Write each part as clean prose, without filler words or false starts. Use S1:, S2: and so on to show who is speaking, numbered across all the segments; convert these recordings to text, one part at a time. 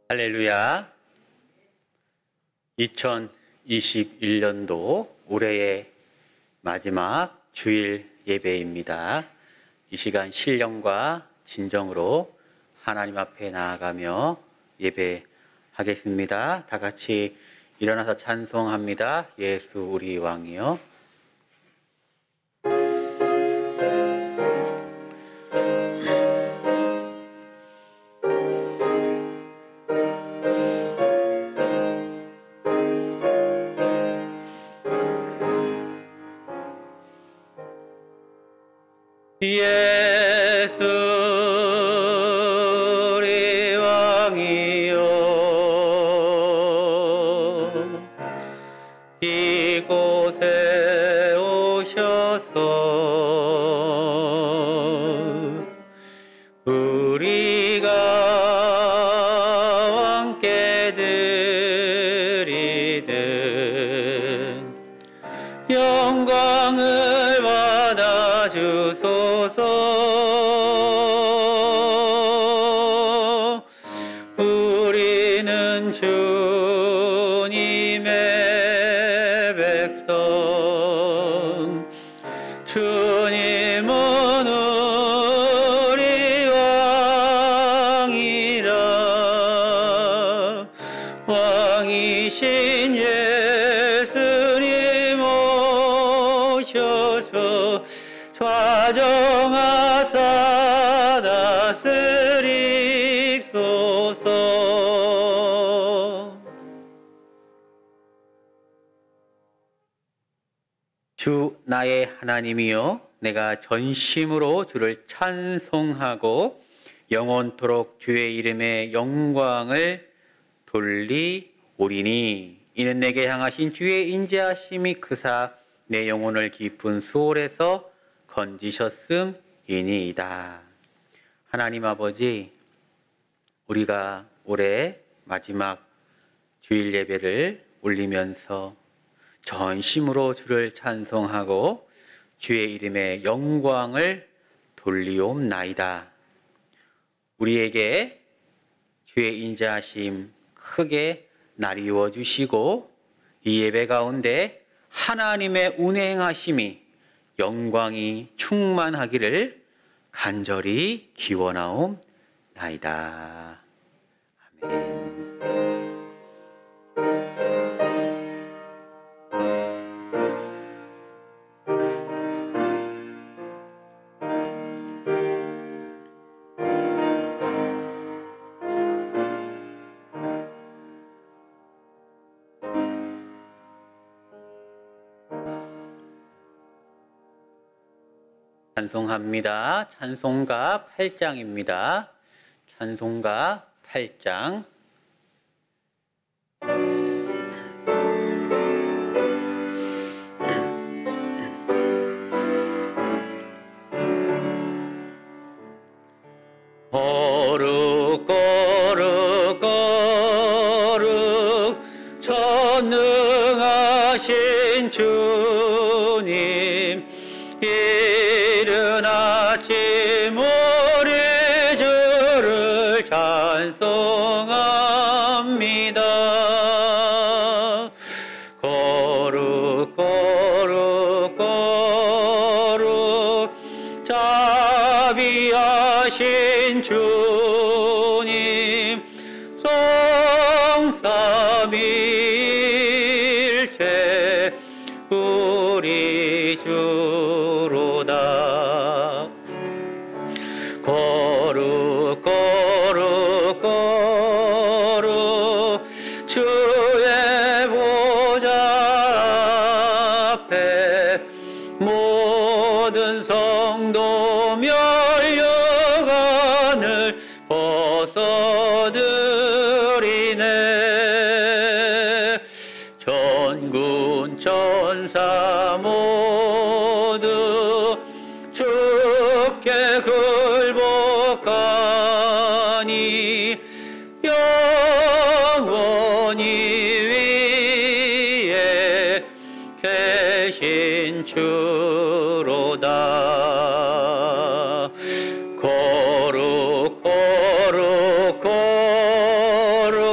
S1: 할렐루야. 2021년도 올해의 마지막 주일 예배입니다. 이 시간 신령과 진정으로 하나님 앞에 나아가며 예배하겠습니다. 다 같이 일어나서 찬송합니다. 예수 우리 왕이여. 예수 우리 왕이여, 이곳에 오셔서 우리가 함께 드리는 영광을 받아주소서. 우리는 주님의 백성, 주님은 우리 왕이라. 왕이신 예수님 오셔서 좌정하사 다스리소서. 주 나의 하나님이여, 내가 전심으로 주를 찬송하고 영원토록 주의 이름의 영광을 돌리오리니, 이는 내게 향하신 주의 인자하심이 크사 내 영혼을 깊은 수월에서 건지셨음이니이다. 하나님 아버지, 우리가 올해 마지막 주일 예배를 올리면서 전심으로 주를 찬송하고 주의 이름의 영광을 돌리옵나이다. 우리에게 주의 인자하심 크게 나리워 주시고 이 예배 가운데 하나님의 운행하심이 영광이 충만하기를 간절히 기원하옵나이다. 아멘. 찬송합니다. 찬송가 8장입니다. 찬송가 8장. 거룩 거룩 거룩 전능하신 주님, 이른 아침 우리 주를 찬송합니다. 거룩 거룩 거룩 자비하신 주님, 성삼일체 우리 주로다. 거룩 거룩 거룩 주의 보좌 앞에 모든 성도 멸려간을 벗어드리네. 전군 천사 모두 주께 굴복하니 영원히 위에 계신 주로다. 거룩 거룩 거룩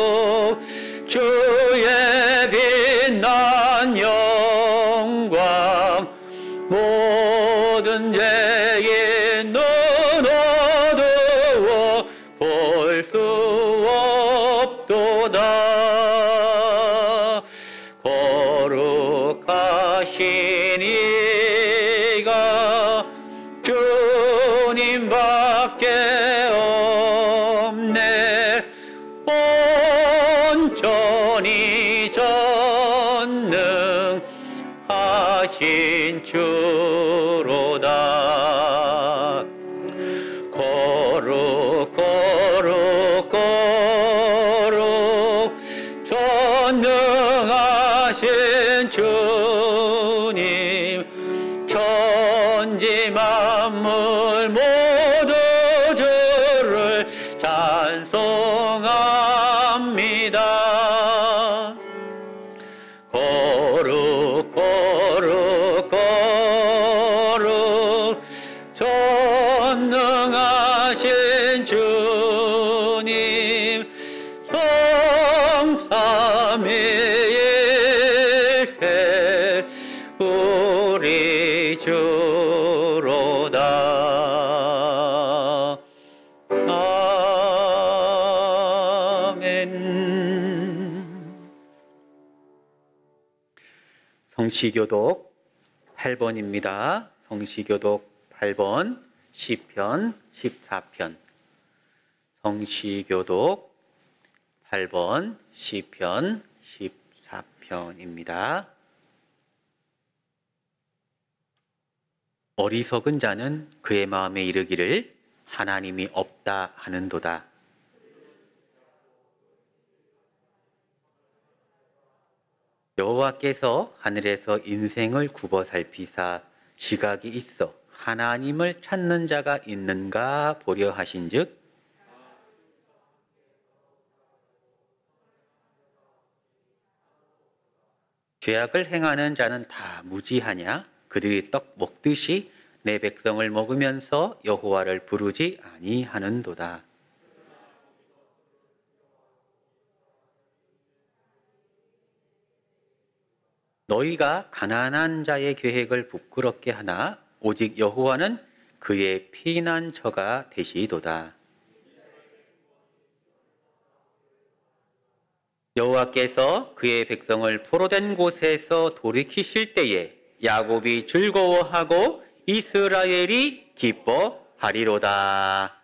S1: 모든 죄인 눈 어두워 볼 수 없도다. 거룩하신 이가 주님밖에 없네. 온전히 전능하신 주로다. 거룩 거룩 거룩 전능하신 주님, 천지 만물 모두 주를 찬송합니다. 거룩 거룩 거룩 전능하신 주님, 성삼위일체 우리 주로다. 아멘. 성시교독 8번입니다. 성시교독 8번 시편 14편. 성시교독 8번 시편 14편입니다. 어리석은 자는 그의 마음에 이르기를 하나님이 없다 하는도다. 여호와께서 하늘에서 인생을 굽어 살피사 지각이 있어 하나님을 찾는 자가 있는가 보려 하신즉, 죄악을 행하는 자는 다 무지하냐? 그들이 떡 먹듯이 내 백성을 먹으면서 여호와를 부르지 아니하는도다. 너희가 가난한 자의 계획을 부끄럽게 하나 오직 여호와는 그의 피난처가 되시도다. 여호와께서 그의 백성을 포로된 곳에서 돌이키실 때에 야곱이 즐거워하고 이스라엘이 기뻐하리로다.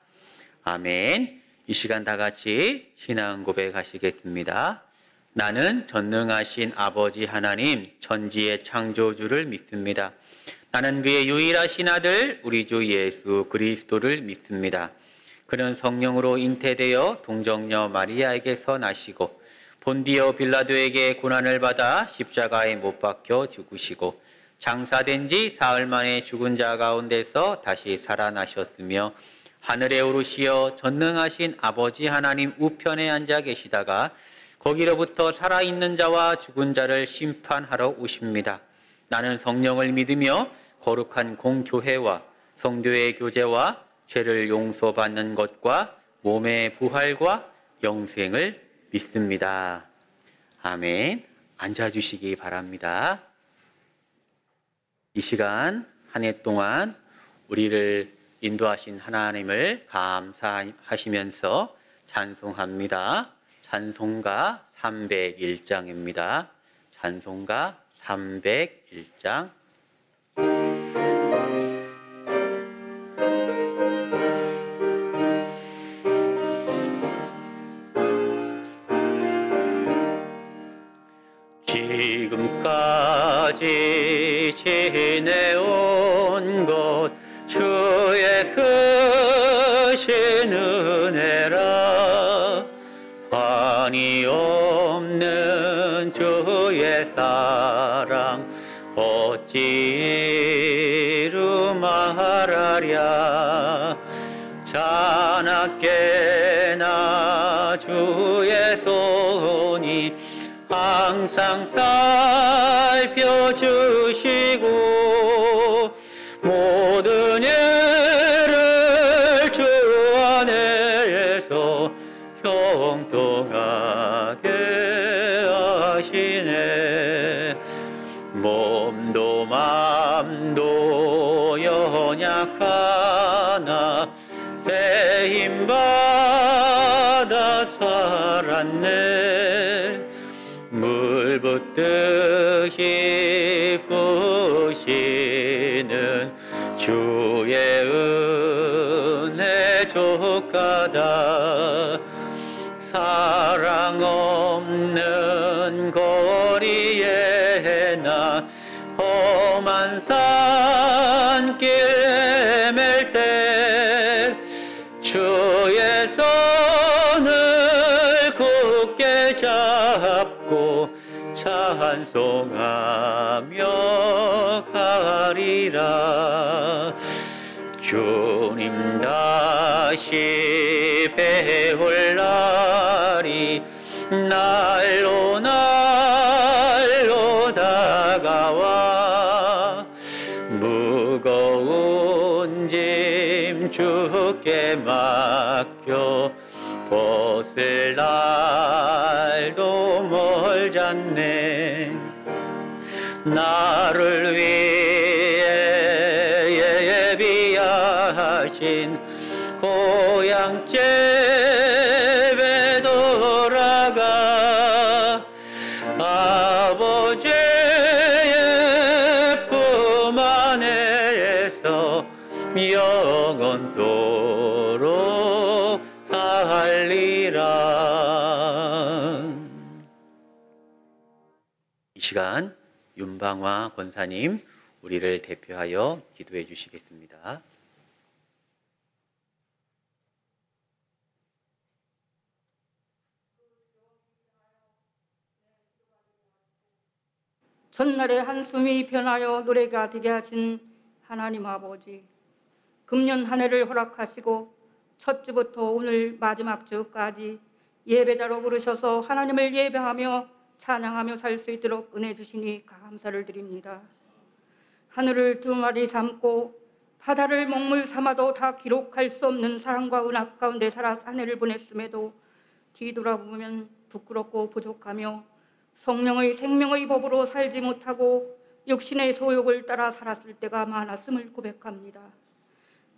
S1: 아멘. 이 시간 다 같이 신앙 고백하시겠습니다. 나는 전능하신 아버지 하나님, 천지의 창조주를 믿습니다. 나는 그의 유일하신 아들 우리 주 예수 그리스도를 믿습니다. 그는 성령으로 잉태되어 동정녀 마리아에게서 나시고 본디오 빌라도에게 고난을 받아 십자가에 못 박혀 죽으시고 장사된 지 사흘 만에 죽은 자 가운데서 다시 살아나셨으며 하늘에 오르시어 전능하신 아버지 하나님 우편에 앉아 계시다가 거기로부터 살아있는 자와 죽은 자를 심판하러 오십니다. 나는 성령을 믿으며 거룩한 공교회와 성도의 교제와 죄를 용서받는 것과 몸의 부활과 영생을 믿습니다. 아멘. 앉아주시기 바랍니다. 이 시간 한 해 동안 우리를 인도하신 하나님을 감사하시면서 찬송합니다. 찬송가 301장입니다. 찬송가 301장. 지금까지 지내온 것 주의 크신 은혜라. 한이 없는 주의 사랑 어찌 이루 말하랴. 자나깨나 주의 손이 항상 살펴주시고 모든 일을 주 안에서 형통하게 하시네. 몸도 마음도 연약하나 새 힘받아 살았네. 물 붓듯이 부시는 주의 은혜 족하다. 사랑 없는 거리에 나 험한 산길 헤맬 때 주의 손을 굳게 잡고 찬송하며 가리라. 주님 다시 배울 날이 날로 날로 다가와 무거운 짐 주께 맡겨 벗을 날도 멀잖네. 나를 위해 예비하신 고향 집에 돌아가 아버지의 품 안에서 영원토록 살리라. 이 시간 윤방화 권사님 우리를 대표하여 기도해 주시겠습니다.
S2: 전날의 한숨이 변하여 노래가 되게 하신 하나님 아버지, 금년 한 해를 허락하시고 첫 주부터 오늘 마지막 주까지 예배자로 부르셔서 하나님을 예배하며 찬양하며 살 수 있도록 은혜 주시니 감사를 드립니다. 하늘을 두 마리 삼고 바다를 먹물 삼아도 다 기록할 수 없는 사랑과 은학 가운데 살아 한 해를 보냈음에도 뒤돌아보면 부끄럽고 부족하며 성령의 생명의 법으로 살지 못하고 육신의 소욕을 따라 살았을 때가 많았음을 고백합니다.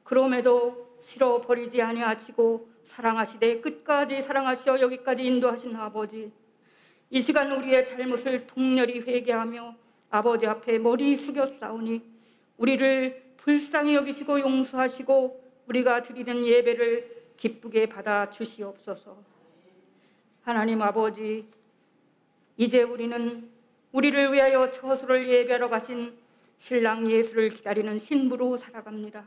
S2: 그럼에도 싫어버리지 아니하시고 사랑하시되 끝까지 사랑하시어 여기까지 인도하신 아버지, 이 시간 우리의 잘못을 통렬히 회개하며 아버지 앞에 머리 숙여 싸우니 우리를 불쌍히 여기시고 용서하시고 우리가 드리는 예배를 기쁘게 받아 주시옵소서. 하나님 아버지, 이제 우리는 우리를 위하여 처소를 예배하러 가신 신랑 예수를 기다리는 신부로 살아갑니다.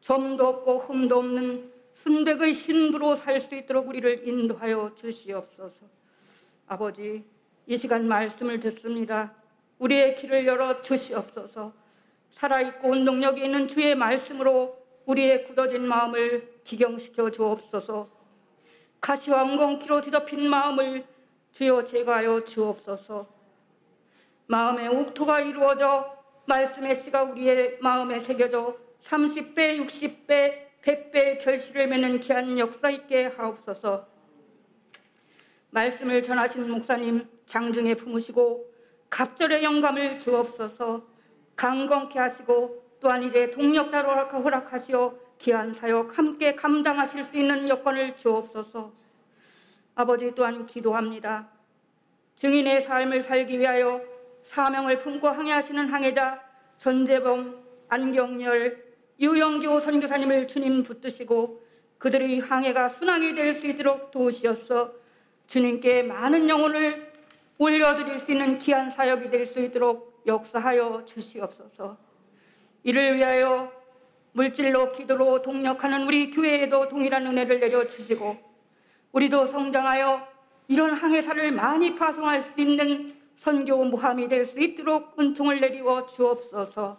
S2: 점도 없고 흠도 없는 순백의 신부로 살 수 있도록 우리를 인도하여 주시옵소서. 아버지, 이 시간 말씀을 듣습니다. 우리의 길을 열어 주시옵소서. 살아있고 운동력이 있는 주의 말씀으로 우리의 굳어진 마음을 기경시켜 주옵소서. 가시와 엉겅퀴로 뒤덮인 마음을 주여 제거하여 주옵소서. 마음의 옥토가 이루어져 말씀의 씨가 우리의 마음에 새겨져 30배, 60배, 100배의 결실을 맺는 귀한 역사 있게 하옵소서. 말씀을 전하신 목사님 장중에 품으시고 갑절의 영감을 주옵소서. 강건케 하시고 또한 이제 동력다로 허락하시어 귀한 사역 함께 감당하실 수 있는 여건을 주옵소서. 아버지, 또한 기도합니다. 증인의 삶을 살기 위하여 사명을 품고 항해하시는 항해자 전재범, 안경열, 유영교 선교사님을 주님 붙드시고 그들의 항해가 순항이 될 수 있도록 도우시옵소서. 주님께 많은 영혼을 올려드릴 수 있는 귀한 사역이 될 수 있도록 역사하여 주시옵소서. 이를 위하여 물질로 기도로 동력하는 우리 교회에도 동일한 은혜를 내려주시고 우리도 성장하여 이런 항해사를 많이 파송할 수 있는 선교 모함이 될 수 있도록 은총을 내리워 주옵소서.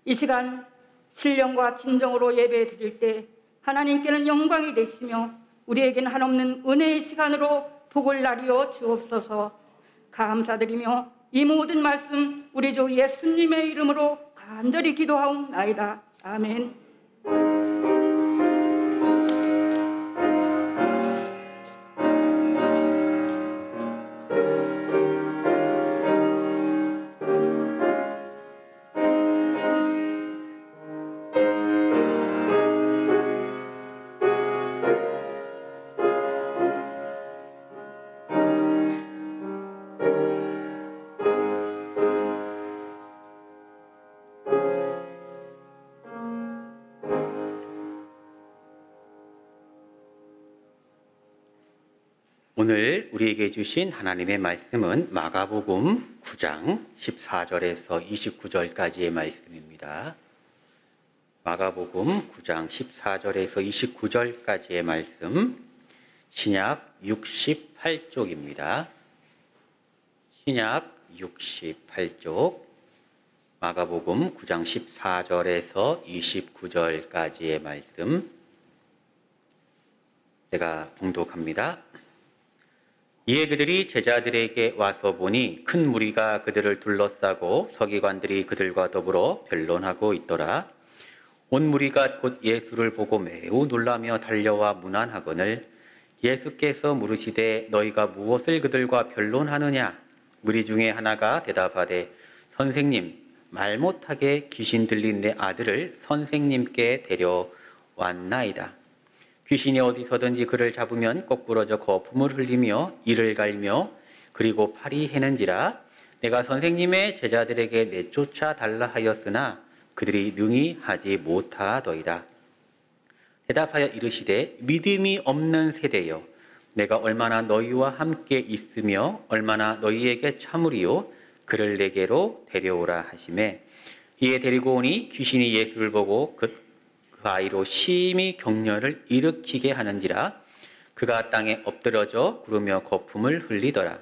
S2: 이 시간 신령과 진정으로 예배 드릴 때 하나님께는 영광이 되시며 우리에게는 한없는 은혜의 시간으로 복을 나리어 주옵소서. 감사드리며 이 모든 말씀 우리 주 예수님의 이름으로 간절히 기도하옵나이다. 아멘.
S1: 오늘 우리에게 주신 하나님의 말씀은 마가복음 9장 14절에서 29절까지의 말씀입니다. 마가복음 9장 14절에서 29절까지의 말씀, 신약 68쪽입니다. 신약 68쪽, 마가복음 9장 14절에서 29절까지의 말씀, 제가 봉독합니다. 이에 그들이 제자들에게 와서 보니 큰 무리가 그들을 둘러싸고 서기관들이 그들과 더불어 변론하고 있더라. 온 무리가 곧 예수를 보고 매우 놀라며 달려와 문안하거늘 예수께서 물으시되 너희가 무엇을 그들과 변론하느냐? 무리 중에 하나가 대답하되 선생님, 말 못하게 귀신 들린 내 아들을 선생님께 데려왔나이다. 귀신이 어디서든지 그를 잡으면 거꾸러져 거품을 흘리며 이를 갈며 그리고 팔이 해는지라. 내가 선생님의 제자들에게 내쫓아 달라 하였으나 그들이 능히 하지 못하더이다. 대답하여 이르시되 믿음이 없는 세대여, 내가 얼마나 너희와 함께 있으며 얼마나 너희에게 참으리요. 그를 내게로 데려오라 하시매 이에 데리고 오니 귀신이 예수를 보고 그 아이로 심히 격려를 일으키게 하는지라. 그가 땅에 엎드러져 구르며 거품을 흘리더라.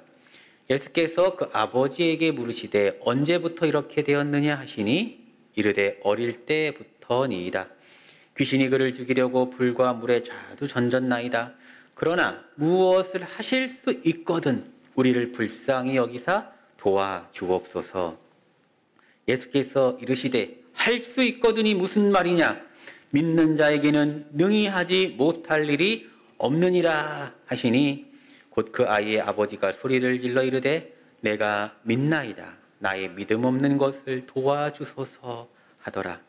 S1: 예수께서 그 아버지에게 물으시되 언제부터 이렇게 되었느냐 하시니 이르되 어릴 때부터니이다. 귀신이 그를 죽이려고 불과 물에 자주 던졌나이다. 그러나 무엇을 하실 수 있거든 우리를 불쌍히 여기사 도와주옵소서. 예수께서 이르시되 할 수 있거든이 무슨 말이냐? 믿는 자에게는 능히 하지 못할 일이 없느니라 하시니 곧 그 아이의 아버지가 소리를 질러 이르되 내가 믿나이다. 나의 믿음 없는 것을 도와주소서 하더라.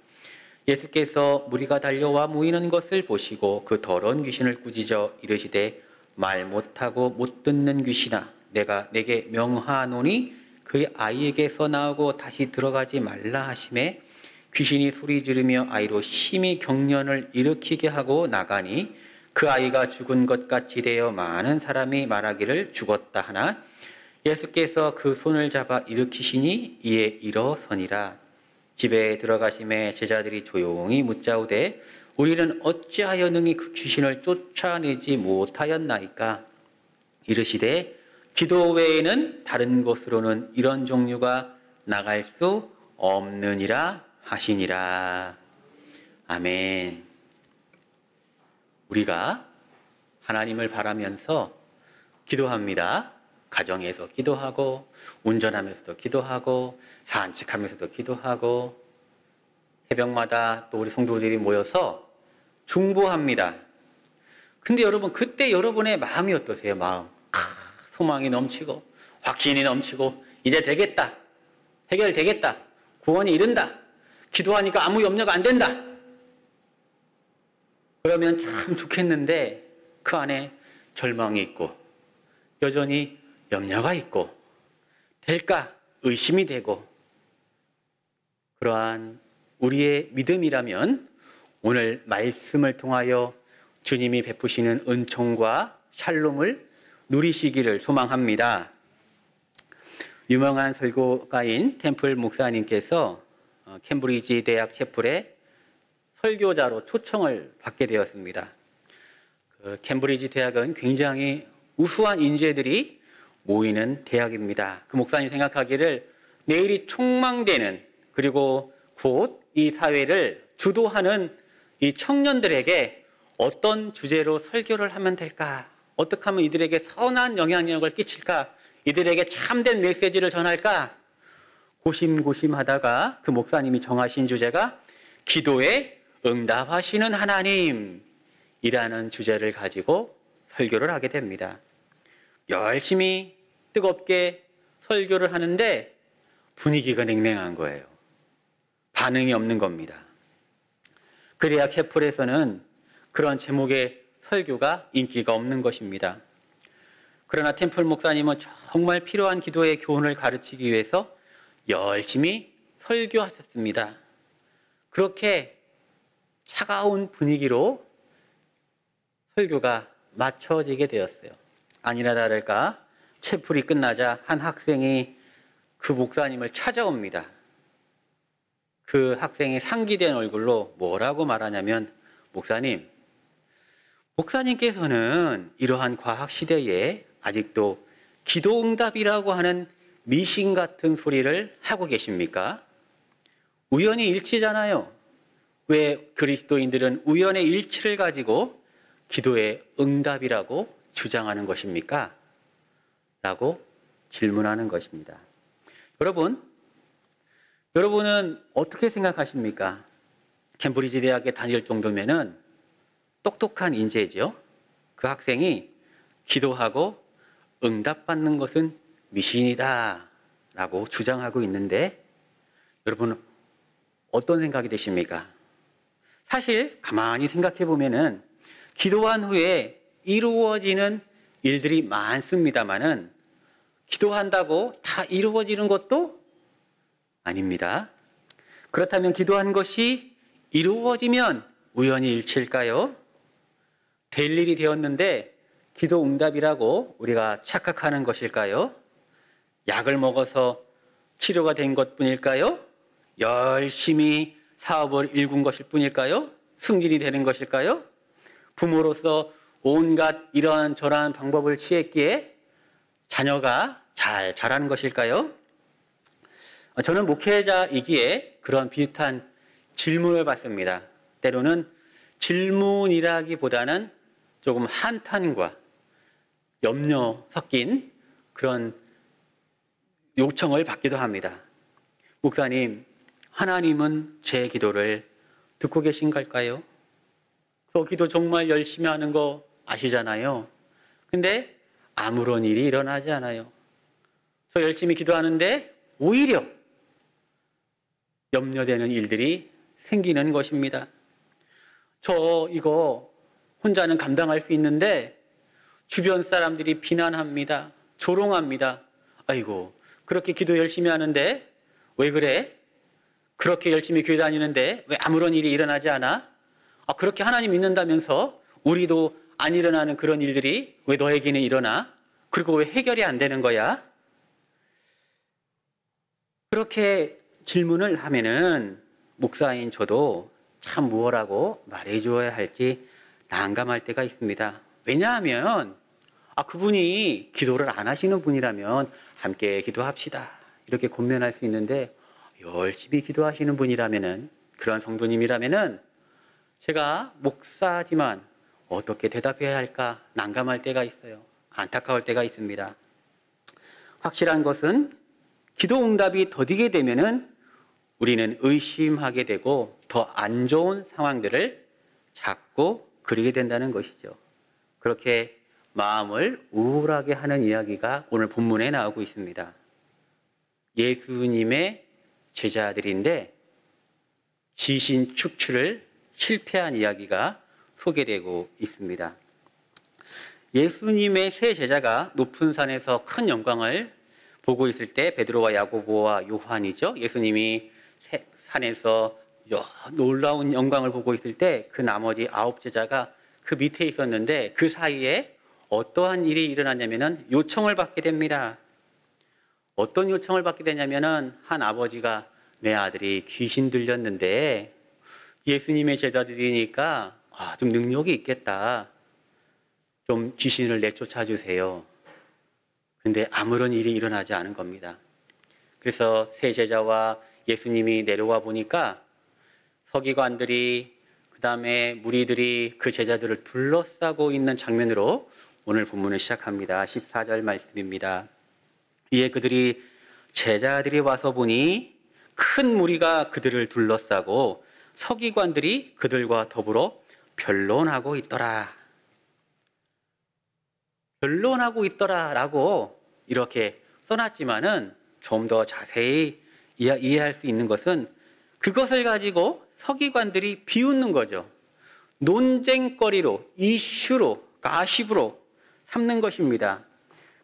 S1: 예수께서 무리가 달려와 모이는 것을 보시고 그 더러운 귀신을 꾸짖어 이르시되 말 못하고 못 듣는 귀신아, 내가 내게 명하노니 그 아이에게서 나오고 다시 들어가지 말라 하시매 귀신이 소리 지르며 아이로 심히 격년을 일으키게 하고 나가니 그 아이가 죽은 것 같이 되어 많은 사람이 말하기를 죽었다 하나 예수께서 그 손을 잡아 일으키시니 이에 일어서니라. 집에 들어가심에 제자들이 조용히 묻자오되 우리는 어찌하여 능히 그 귀신을 쫓아내지 못하였나이까? 이르시되 기도 외에는 다른 곳으로는 이런 종류가 나갈 수 없느니라 하시니라. 아멘. 우리가 하나님을 바라면서 기도합니다. 가정에서 기도하고 운전하면서도 기도하고 산책하면서도 기도하고 새벽마다 또 우리 성도들이 모여서 중보합니다. 근데 여러분 그때 여러분의 마음이 어떠세요? 마음 소망이 넘치고 확신이 넘치고 이제 되겠다, 해결되겠다, 구원이 이른다, 기도하니까 아무 염려가 안 된다. 그러면 참 좋겠는데 그 안에 절망이 있고 여전히 염려가 있고 될까 의심이 되고 그러한 우리의 믿음이라면 오늘 말씀을 통하여 주님이 베푸시는 은총과 샬롬을 누리시기를 소망합니다. 유명한 설교가인 템플 목사님께서 캠브리지 대학 채플에 설교자로 초청을 받게 되었습니다. 그 캠브리지 대학은 굉장히 우수한 인재들이 모이는 대학입니다. 그 목사님 생각하기를 내일이 촉망되는 그리고 곧 이 사회를 주도하는 이 청년들에게 어떤 주제로 설교를 하면 될까? 어떻게 하면 이들에게 선한 영향력을 끼칠까? 이들에게 참된 메시지를 전할까? 고심고심하다가 그 목사님이 정하신 주제가 기도에 응답하시는 하나님이라는 주제를 가지고 설교를 하게 됩니다. 열심히 뜨겁게 설교를 하는데 분위기가 냉랭한 거예요. 반응이 없는 겁니다. 그 대학 채플에서는 그런 제목의 설교가 인기가 없는 것입니다. 그러나 템플 목사님은 정말 필요한 기도의 교훈을 가르치기 위해서 열심히 설교하셨습니다. 그렇게 차가운 분위기로 설교가 맞춰지게 되었어요. 아니나 다를까 채플이 끝나자 한 학생이 그 목사님을 찾아옵니다. 그 학생이 상기된 얼굴로 뭐라고 말하냐면, 목사님께서는 이러한 과학 시대에 아직도 기도응답이라고 하는 미신 같은 소리를 하고 계십니까? 우연히 일치잖아요. 왜 그리스도인들은 우연의 일치를 가지고 기도의 응답이라고 주장하는 것입니까? 라고 질문하는 것입니다. 여러분은 어떻게 생각하십니까? 캠브리지 대학에 다닐 정도면은 똑똑한 인재죠. 그 학생이 기도하고 응답받는 것은 미신이다 라고 주장하고 있는데, 여러분 어떤 생각이 되십니까? 사실 가만히 생각해 보면은 기도한 후에 이루어지는 일들이 많습니다만은 기도한다고 다 이루어지는 것도 아닙니다. 그렇다면 기도한 것이 이루어지면 우연히 일치일까요? 될 일이 되었는데 기도 응답이라고 우리가 착각하는 것일까요? 약을 먹어서 치료가 된 것뿐일까요? 열심히 사업을 일군 것일 뿐일까요? 승진이 되는 것일까요? 부모로서 온갖 이러저러한 방법을 취했기에 자녀가 잘 자라는 것일까요? 저는 목회자이기에 그런 비슷한 질문을 받습니다. 때로는 질문이라기보다는 조금 한탄과 염려 섞인 그런 요청을 받기도 합니다. 목사님, 하나님은 제 기도를 듣고 계신 걸까요? 저 기도 정말 열심히 하는 거 아시잖아요. 근데 아무런 일이 일어나지 않아요. 저 열심히 기도하는데 오히려 염려되는 일들이 생기는 것입니다. 저 이거 혼자는 감당할 수 있는데 주변 사람들이 비난합니다. 조롱합니다. 아이고, 그렇게 기도 열심히 하는데 왜 그래? 그렇게 열심히 교회 다니는데 왜 아무런 일이 일어나지 않아? 그렇게 하나님 믿는다면서 우리도 안 일어나는 그런 일들이 왜 너에게는 일어나? 그리고 왜 해결이 안 되는 거야? 그렇게 질문을 하면은 목사인 저도 참 무엇라고 말해줘야 할지 난감할 때가 있습니다. 왜냐하면 그분이 기도를 안 하시는 분이라면 함께 기도합시다 이렇게 권면할 수 있는데, 열심히 기도하시는 분이라면은, 그런 성도님이라면은 제가 목사지만 어떻게 대답해야 할까 난감할 때가 있어요. 안타까울 때가 있습니다. 확실한 것은 기도 응답이 더디게 되면은 우리는 의심하게 되고 더 안 좋은 상황들을 자꾸 그리게 된다는 것이죠. 그렇게 마음을 우울하게 하는 이야기가 오늘 본문에 나오고 있습니다. 예수님의 제자들인데 귀신 축출을 실패한 이야기가 소개되고 있습니다. 예수님의 세 제자가 높은 산에서 큰 영광을 보고 있을 때, 베드로와 야고보와 요한이죠. 예수님이 산에서 놀라운 영광을 보고 있을 때 그 나머지 9 제자가 그 밑에 있었는데, 그 사이에 어떠한 일이 일어났냐면은 요청을 받게 됩니다. 어떤 요청을 받게 되냐면은 한 아버지가 내 아들이 귀신 들렸는데 예수님의 제자들이니까 좀 능력이 있겠다. 좀 귀신을 내쫓아 주세요. 근데 아무런 일이 일어나지 않은 겁니다. 그래서 세 제자와 예수님이 내려와 보니까 서기관들이, 그 다음에 무리들이 그 제자들을 둘러싸고 있는 장면으로 오늘 본문을 시작합니다. 14절 말씀입니다. 이에 그들이 제자들이 와서 보니 큰 무리가 그들을 둘러싸고 서기관들이 그들과 더불어 변론하고 있더라. 변론하고 있더라라고 이렇게 써놨지만은 좀 더 자세히 이해할 수 있는 것은 그것을 가지고 서기관들이 비웃는 거죠. 논쟁거리로, 이슈로, 가십으로 삼는 것입니다.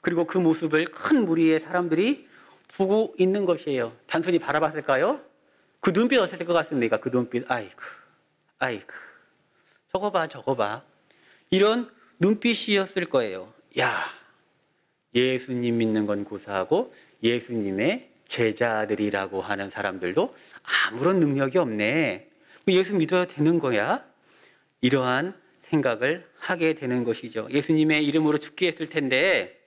S1: 그리고 그 모습을 큰 무리의 사람들이 보고 있는 것이에요. 단순히 바라봤을까요? 그 눈빛 어땠을 것 같습니까? 그 눈빛, 아이고, 저거 봐. 이런 눈빛이었을 거예요. 야, 예수님 믿는 건 고사하고 예수님의 제자들이라고 하는 사람들도 아무런 능력이 없네. 예수 믿어야 되는 거야? 이러한 생각을 하게 되는 것이죠. 예수님의 이름으로 죽게 했을 텐데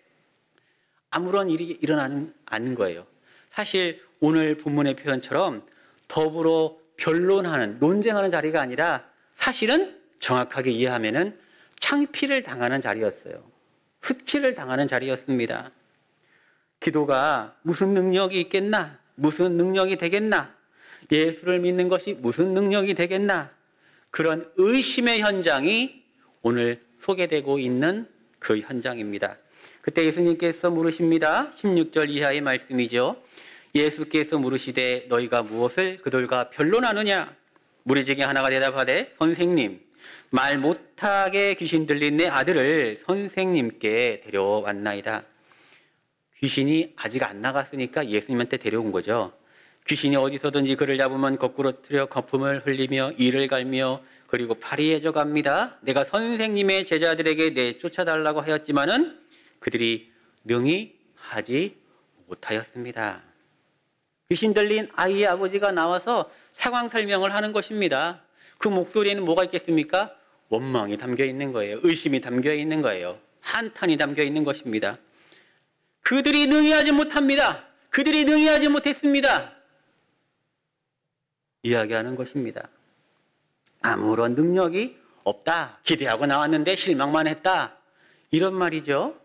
S1: 아무런 일이 일어나지 않는 거예요. 사실 오늘 본문의 표현처럼 더불어 변론하는, 논쟁하는 자리가 아니라 사실은 정확하게 이해하면은 창피를 당하는 자리였어요. 수치를 당하는 자리였습니다. 기도가 무슨 능력이 있겠나? 무슨 능력이 되겠나? 예수를 믿는 것이 무슨 능력이 되겠나? 그런 의심의 현장이 오늘 소개되고 있는 그 현장입니다. 그때 예수님께서 물으십니다. 16절 이하의 말씀이죠. 예수께서 물으시되 너희가 무엇을 그들과 변론하느냐? 무리 중에 하나가 대답하되 선생님, 말 못하게 귀신 들린 내 아들을 선생님께 데려왔나이다. 귀신이 아직 안 나갔으니까 예수님한테 데려온 거죠. 귀신이 어디서든지 그를 잡으면 거꾸로 틀어 거품을 흘리며 이를 갈며 그리고 파리해져 갑니다. 내가 선생님의 제자들에게 내쫓아달라고 하였지만은 그들이 능히 하지 못하였습니다. 귀신 들린 아이의 아버지가 나와서 상황 설명을 하는 것입니다. 그 목소리에는 뭐가 있겠습니까? 원망이 담겨 있는 거예요. 의심이 담겨 있는 거예요. 한탄이 담겨 있는 것입니다. 그들이 능히 하지 못합니다. 그들이 능히 하지 못했습니다. 이야기하는 것입니다. 아무런 능력이 없다. 기대하고 나왔는데 실망만 했다. 이런 말이죠.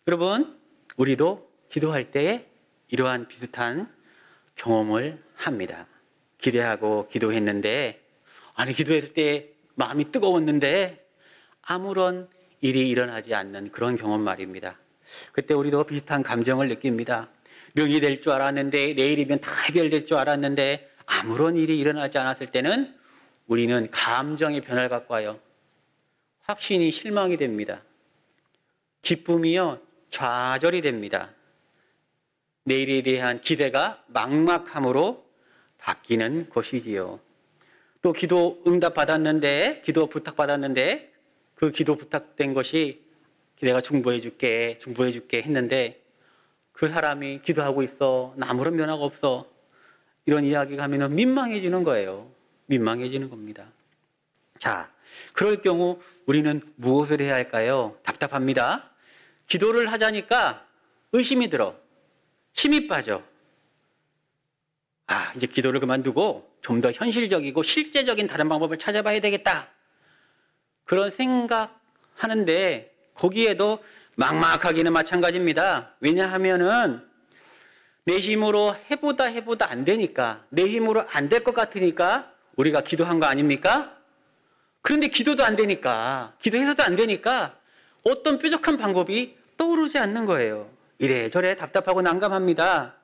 S1: 여러분, 우리도 기도할 때에 이러한 비슷한 경험을 합니다. 기대하고 기도했는데, 기도했을 때 마음이 뜨거웠는데 아무런 일이 일어나지 않는 그런 경험 말입니다. 그때 우리도 비슷한 감정을 느낍니다. 능이 될 줄 알았는데, 내일이면 다 해결될 줄 알았는데 아무런 일이 일어나지 않았을 때는 우리는 감정의 변화를 갖고 와요. 확신이 실망이 됩니다. 기쁨이요, 좌절이 됩니다. 내일에 대한 기대가 막막함으로 바뀌는 것이지요. 또 기도 응답 받았는데, 기도 부탁 받았는데 그 기도 부탁된 것이 내가 중보해 줄게 했는데 그 사람이 기도하고 있어. 나 아무런 변화가 없어. 이런 이야기가 하면 민망해지는 거예요. 민망해지는 겁니다. 자, 그럴 경우 우리는 무엇을 해야 할까요? 답답합니다. 기도를 하자니까 의심이 들어. 힘이 빠져. 이제 기도를 그만두고 좀 더 현실적이고 실제적인 다른 방법을 찾아봐야 되겠다. 그런 생각하는데 거기에도 막막하기는 마찬가지입니다. 왜냐하면은 내 힘으로 해보다 안 되니까, 내 힘으로 안 될 것 같으니까 우리가 기도한 거 아닙니까? 그런데 기도도 안 되니까, 기도해서도 안 되니까 어떤 뾰족한 방법이 떠오르지 않는 거예요. 이래저래 답답하고 난감합니다.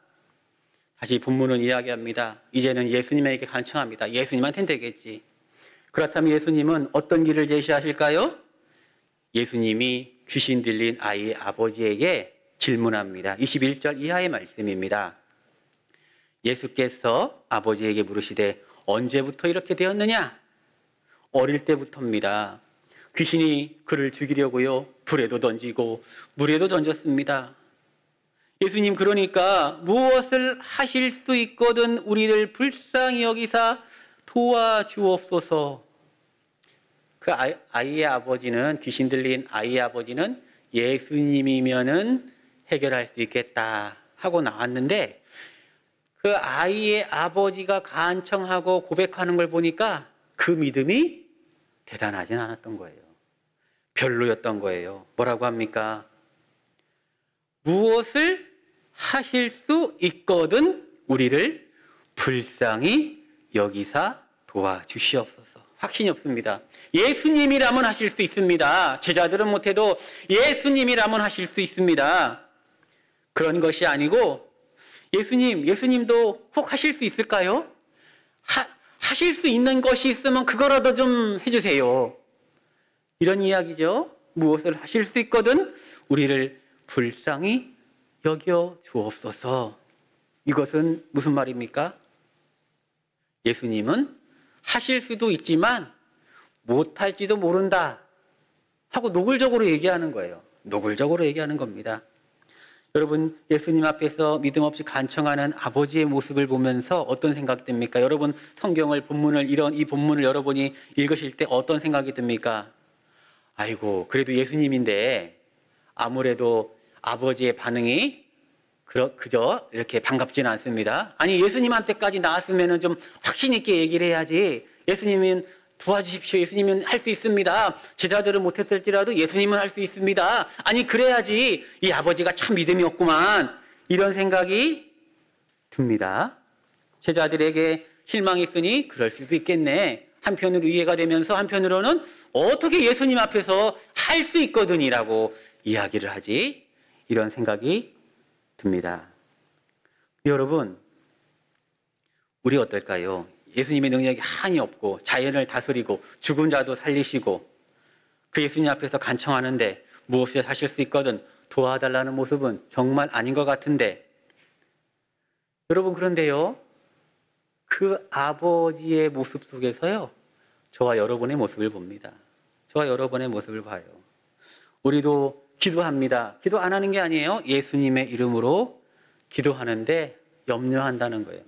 S1: 다시 본문은 이야기합니다. 이제는 예수님에게 간청합니다. 예수님한테는 되겠지. 그렇다면 예수님은 어떤 길을 제시하실까요? 예수님이 귀신 들린 아이의 아버지에게 질문합니다. 21절 이하의 말씀입니다. 예수께서 아버지에게 물으시되 언제부터 이렇게 되었느냐? 어릴 때부터입니다. 귀신이 그를 죽이려고요. 불에도 던지고 물에도 던졌습니다. 예수님, 그러니까 무엇을 하실 수 있거든 우리를 불쌍히 여기사 도와주옵소서. 그 아이의 아버지는, 귀신 들린 아이의 아버지는 예수님이면은 해결할 수 있겠다 하고 나왔는데 그 아이의 아버지가 간청하고 고백하는 걸 보니까 그 믿음이 대단하진 않았던 거예요. 별로였던 거예요. 뭐라고 합니까? 무엇을 하실 수 있거든 우리를 불쌍히 여기사 도와주시옵소서. 확신이 없습니다. 예수님이라면 하실 수 있습니다. 제자들은 못해도 예수님이라면 하실 수 있습니다. 그런 것이 아니고 예수님도 혹 하실 수 있을까요? 하실 수 있는 것이 있으면 그거라도 좀 해주세요. 이런 이야기죠. 무엇을 하실 수 있거든 우리를 불쌍히 여겨 주옵소서. 이것은 무슨 말입니까? 예수님은 하실 수도 있지만 못할지도 모른다 하고 노골적으로 얘기하는 거예요. 노골적으로 얘기하는 겁니다. 여러분, 예수님 앞에서 믿음 없이 간청하는 아버지의 모습을 보면서 어떤 생각이 듭니까? 여러분, 성경을 이 본문을 여러분이 읽으실 때 어떤 생각이 듭니까? 아이고, 그래도 예수님인데 아무래도 아버지의 반응이 그저 이렇게 반갑지는 않습니다. 아니, 예수님한테까지 나왔으면 좀 확신 있게 얘기를 해야지. 예수님은 도와주십시오. 예수님은 할 수 있습니다. 제자들은 못했을지라도 예수님은 할 수 있습니다. 아니, 그래야지 이 아버지가 참 믿음이 없구만. 이런 생각이 듭니다. 제자들에게 실망이 있으니 그럴 수도 있겠네. 한편으로 이해가 되면서 한편으로는 어떻게 예수님 앞에서 할 수 있거든이라고 이야기를 하지? 이런 생각이 듭니다. 여러분, 우리 어떨까요? 예수님의 능력이 한이 없고 자연을 다스리고 죽은 자도 살리시고 그 예수님 앞에서 간청하는데 무엇을 하실 수 있거든 도와달라는 모습은 정말 아닌 것 같은데, 여러분, 그런데요, 그 아버지의 모습 속에서요, 저와 여러분의 모습을 봅니다. 저와 여러분의 모습을 봐요. 우리도 기도합니다. 기도 안 하는 게 아니에요. 예수님의 이름으로 기도하는데 염려한다는 거예요.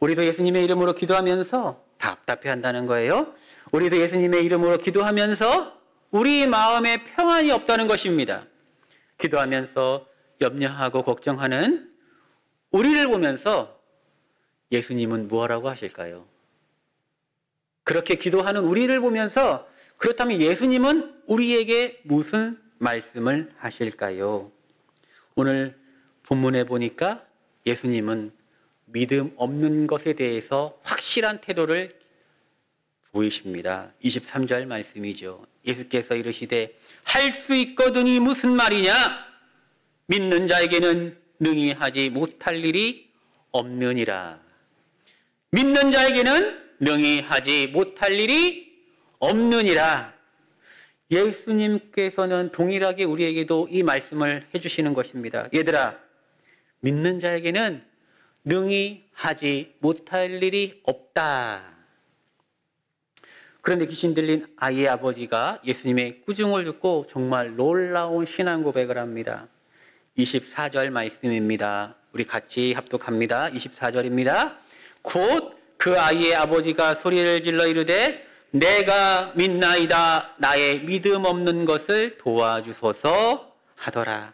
S1: 우리도 예수님의 이름으로 기도하면서 답답해한다는 거예요. 우리도 예수님의 이름으로 기도하면서 우리 마음에 평안이 없다는 것입니다. 기도하면서 염려하고 걱정하는 우리를 보면서 예수님은 뭐라고 하실까요? 그렇게 기도하는 우리를 보면서 그렇다면 예수님은 우리에게 무슨 말씀을 하실까요? 오늘 본문에 보니까 예수님은 믿음 없는 것에 대해서 확실한 태도를 보이십니다. 23절 말씀이죠. 예수께서 이르시되 할 수 있거든이 무슨 말이냐? 믿는 자에게는 능히 하지 못할 일이 없느니라. 믿는 자에게는 능히 하지 못할 일이 없느니라. 예수님께서는 동일하게 우리에게도 이 말씀을 해주시는 것입니다. 얘들아, 믿는 자에게는 능히 하지 못할 일이 없다. 그런데 귀신 들린 아이의 아버지가 예수님의 꾸중을 듣고 정말 놀라운 신앙 고백을 합니다. 24절 말씀입니다. 우리 같이 합독합니다. 24절입니다. 곧 그 아이의 아버지가 소리를 질러 이르되 내가 믿나이다. 나의 믿음 없는 것을 도와주소서 하더라.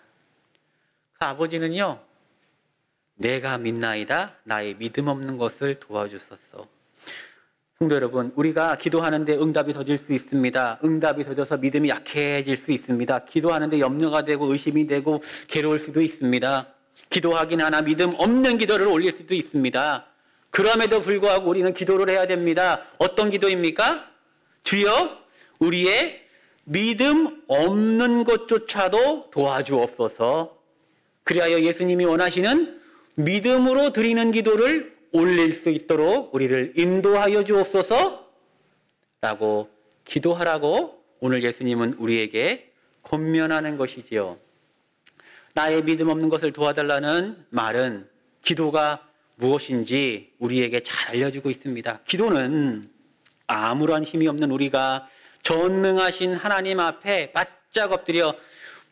S1: 그 아버지는요, 내가 믿나이다. 나의 믿음 없는 것을 도와주소서. 성도 여러분, 우리가 기도하는데 응답이 더질 수 있습니다. 응답이 더져서 믿음이 약해질 수 있습니다. 기도하는데 염려가 되고 의심이 되고 괴로울 수도 있습니다. 기도하긴 하나 믿음 없는 기도를 올릴 수도 있습니다. 그럼에도 불구하고 우리는 기도를 해야 됩니다. 어떤 기도입니까? 주여, 우리의 믿음 없는 것조차도 도와주옵소서. 그리하여 예수님이 원하시는 믿음으로 드리는 기도를 올릴 수 있도록 우리를 인도하여 주옵소서 라고 기도하라고 오늘 예수님은 우리에게 권면하는 것이지요. 나의 믿음 없는 것을 도와달라는 말은 기도가 무엇인지 우리에게 잘 알려주고 있습니다. 기도는 아무런 힘이 없는 우리가 전능하신 하나님 앞에 바짝 엎드려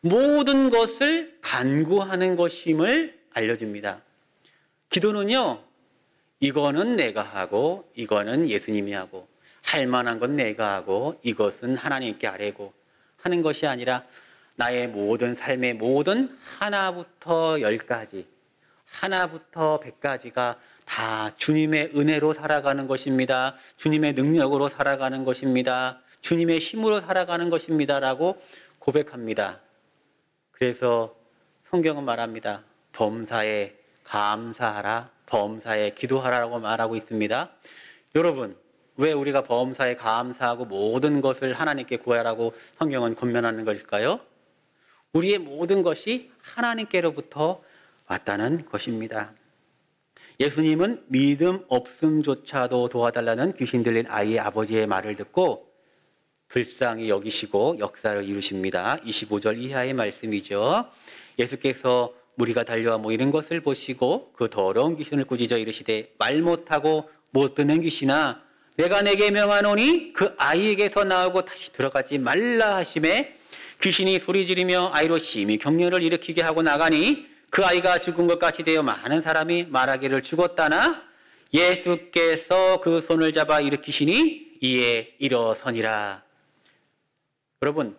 S1: 모든 것을 간구하는 것임을 알려줍니다. 기도는요, 이거는 내가 하고 이거는 예수님이 하고 할 만한 건 내가 하고 이것은 하나님께 아뢰고 하는 것이 아니라 나의 모든 삶의 모든 하나부터 10가지, 하나부터 100가지가 다 주님의 은혜로 살아가는 것입니다. 주님의 능력으로 살아가는 것입니다. 주님의 힘으로 살아가는 것입니다. 라고 고백합니다. 그래서 성경은 말합니다. 범사에 감사하라, 범사에 기도하라고 말하고 있습니다. 여러분, 왜 우리가 범사에 감사하고 모든 것을 하나님께 구하라고 성경은 권면하는 것일까요? 우리의 모든 것이 하나님께로부터 왔다는 것입니다. 예수님은 믿음 없음조차도 도와달라는 귀신 들린 아이의 아버지의 말을 듣고 불쌍히 여기시고 역사를 이루십니다. 25절 이하의 말씀이죠. 예수께서 무리가 달려와 모이는 것을 보시고 그 더러운 귀신을 꾸짖어 이르시되 말 못하고 못 듣는 귀신아, 내가 내게 명하노니 그 아이에게서 나오고 다시 들어가지 말라 하시매 귀신이 소리 지르며 아이로 심히 경련을 일으키게 하고 나가니 그 아이가 죽은 것 같이 되어 많은 사람이 말하기를 죽었다나 예수께서 그 손을 잡아 일으키시니 이에 일어서니라. 여러분,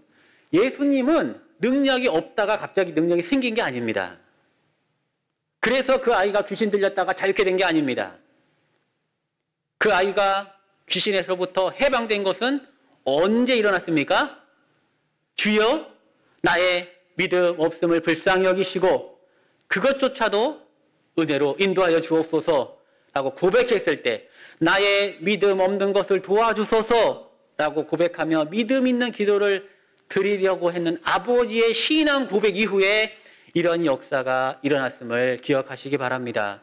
S1: 예수님은 능력이 없다가 갑자기 능력이 생긴 게 아닙니다. 그래서 그 아이가 귀신 들렸다가 자유케 된 게 아닙니다. 그 아이가 귀신에서부터 해방된 것은 언제 일어났습니까? 주여 나의 믿음 없음을 불쌍히 여기시고 그것조차도 은혜로 인도하여 주옵소서라고 고백했을 때 나의 믿음 없는 것을 도와주소서라고 고백하며 믿음 있는 기도를 드리려고 했는 아버지의 신앙 고백 이후에 이런 역사가 일어났음을 기억하시기 바랍니다.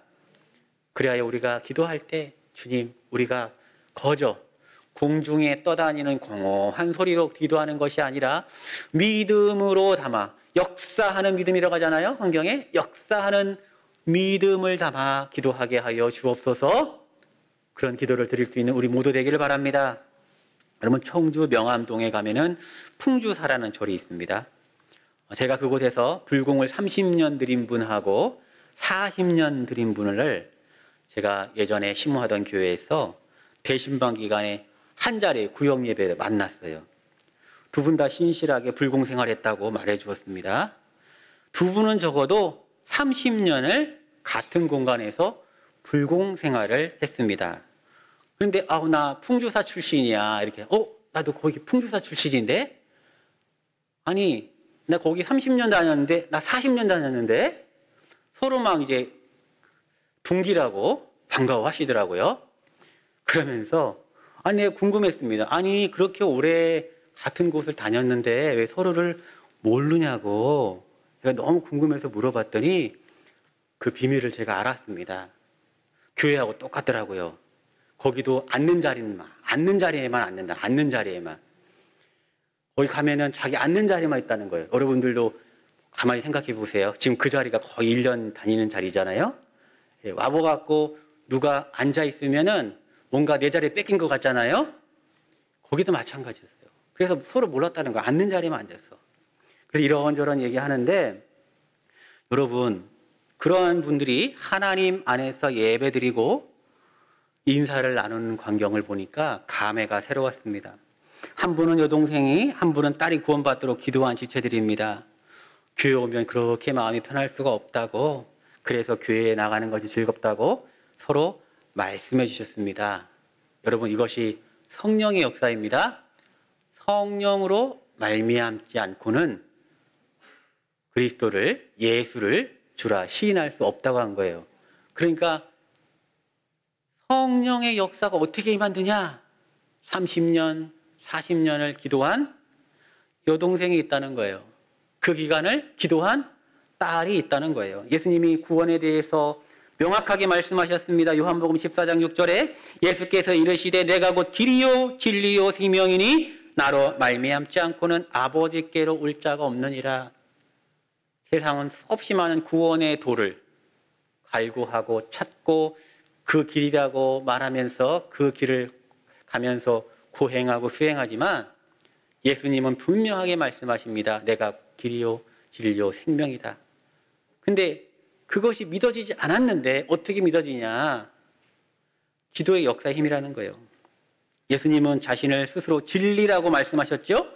S1: 그래야 우리가 기도할 때 주님, 우리가 거저 공중에 떠다니는 공허한 소리로 기도하는 것이 아니라 믿음으로 담아, 역사하는 믿음이라고 하잖아요. 성경에 역사하는 믿음을 담아 기도하게 하여 주옵소서. 그런 기도를 드릴 수 있는 우리 모두 되기를 바랍니다. 여러분, 청주 명암동에 가면은 풍주사라는 절이 있습니다. 제가 그곳에서 불공을 30년 드린 분하고 40년 드린 분을 제가 예전에 심호하던 교회에서 대신방 기간에 한 자리에 구역 예배를 만났어요. 두 분 다 신실하게 불공 생활했다고 말해 주었습니다. 두 분은 적어도 30년을 같은 공간에서 불공 생활을 했습니다. 그런데 나 풍주사 출신이야. 이렇게 나도 거기 풍주사 출신인데? 아니, 나 거기 30년 다녔는데, 나 40년 다녔는데? 서로 막 이제 동기라고 반가워하시더라고요. 그러면서 내가 궁금했습니다. 아니, 그렇게 오래 같은 곳을 다녔는데 왜 서로를 모르냐고 제가 너무 궁금해서 물어봤더니 그 비밀을 제가 알았습니다. 교회하고 똑같더라고요. 거기도 앉는 자리에만 앉는다. 앉는 자리에만. 거기 가면은 자기 앉는 자리만 있다는 거예요. 여러분들도 가만히 생각해 보세요. 지금 그 자리가 거의 1년 다니는 자리잖아요. 와보갖고 누가 앉아 있으면은 뭔가 내 자리에 뺏긴 것 같잖아요. 거기도 마찬가지였어요. 그래서 서로 몰랐다는 거예요. 앉는 자리에만 앉았어. 그래서 이런저런 얘기하는데 여러분, 그러한 분들이 하나님 안에서 예배드리고 인사를 나누는 광경을 보니까 감회가 새로웠습니다. 한 분은 여동생이, 한 분은 딸이 구원받도록 기도한 지체들입니다. 교회 오면 그렇게 마음이 편할 수가 없다고, 그래서 교회에 나가는 것이 즐겁다고 서로 말씀해 주셨습니다. 여러분, 이것이 성령의 역사입니다. 성령으로 말미암지 않고는 그리스도를, 예수를 주라 시인할 수 없다고 한 거예요. 그러니까 성령의 역사가 어떻게 임한느냐? 30년, 40년을 기도한 여동생이 있다는 거예요. 그 기간을 기도한 딸이 있다는 거예요. 예수님이 구원에 대해서 명확하게 말씀하셨습니다. 요한복음 14장 6절에 예수께서 이르시되 내가 곧 길이요 진리요 생명이니 나로 말미암지 않고는 아버지께로 올 자가 없느니라. 세상은 수없이 많은 구원의 도를 갈구하고 찾고 그 길이라고 말하면서 그 길을 가면서 고행하고 수행하지만 예수님은 분명하게 말씀하십니다. 내가 길이요 진리요 생명이다. 근데 그것이 믿어지지 않았는데 어떻게 믿어지냐? 기도의 역사의 힘이라는 거예요. 예수님은 자신을 스스로 진리라고 말씀하셨죠?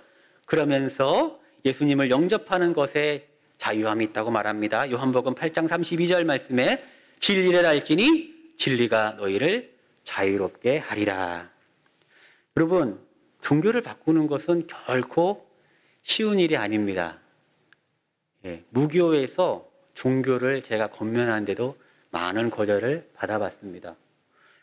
S1: 그러면서 예수님을 영접하는 것에 자유함이 있다고 말합니다. 요한복음 8장 32절 말씀에 진리를 알지니 진리가 너희를 자유롭게 하리라. 여러분, 종교를 바꾸는 것은 결코 쉬운 일이 아닙니다. 무교에서 종교를 제가 건면하는데도 많은 거절을 받아봤습니다.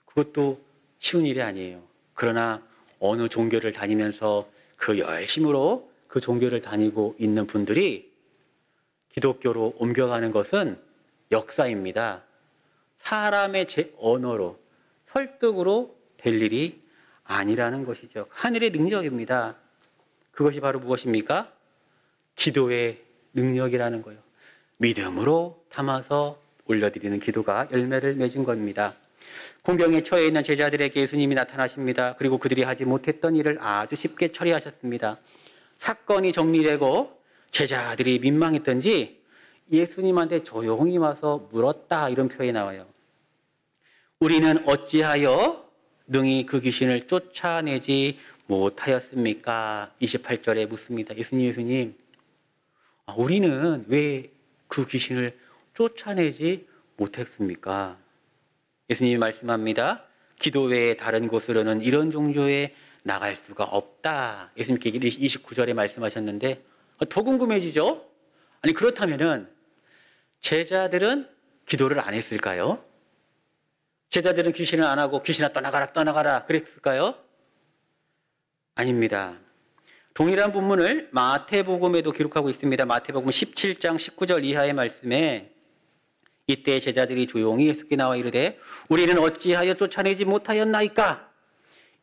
S1: 그것도 쉬운 일이 아니에요. 그러나 어느 종교를 다니면서 그 열심으로 그 종교를 다니고 있는 분들이 기독교로 옮겨가는 것은 역사입니다. 사람의 언어로, 설득으로 될 일이 아니라는 것이죠. 하늘의 능력입니다. 그것이 바로 무엇입니까? 기도의 능력이라는 거예요. 믿음으로 담아서 올려드리는 기도가 열매를 맺은 겁니다. 공경에 처해 있는 제자들에게 예수님이 나타나십니다. 그리고 그들이 하지 못했던 일을 아주 쉽게 처리하셨습니다. 사건이 정리되고 제자들이 민망했던지 예수님한테 조용히 와서 물었다, 이런 표현이 나와요. 우리는 어찌하여 능히 그 귀신을 쫓아내지 못하였습니까? 28절에 묻습니다. 예수님, 우리는 왜 그 귀신을 쫓아내지 못했습니까? 예수님이 말씀합니다. 기도 외에 다른 곳으로는 이런 종교에 나갈 수가 없다. 예수님께 29절에 말씀하셨는데 더 궁금해지죠? 아니, 그렇다면은 제자들은 기도를 안 했을까요? 제자들은 귀신을 안 하고 귀신아 떠나가라 그랬을까요? 아닙니다. 동일한 본문을 마태복음에도 기록하고 있습니다. 마태복음 17장 19절 이하의 말씀에 이때 제자들이 조용히 예수께 나와 이르되 우리는 어찌하여 쫓아내지 못하였나이까?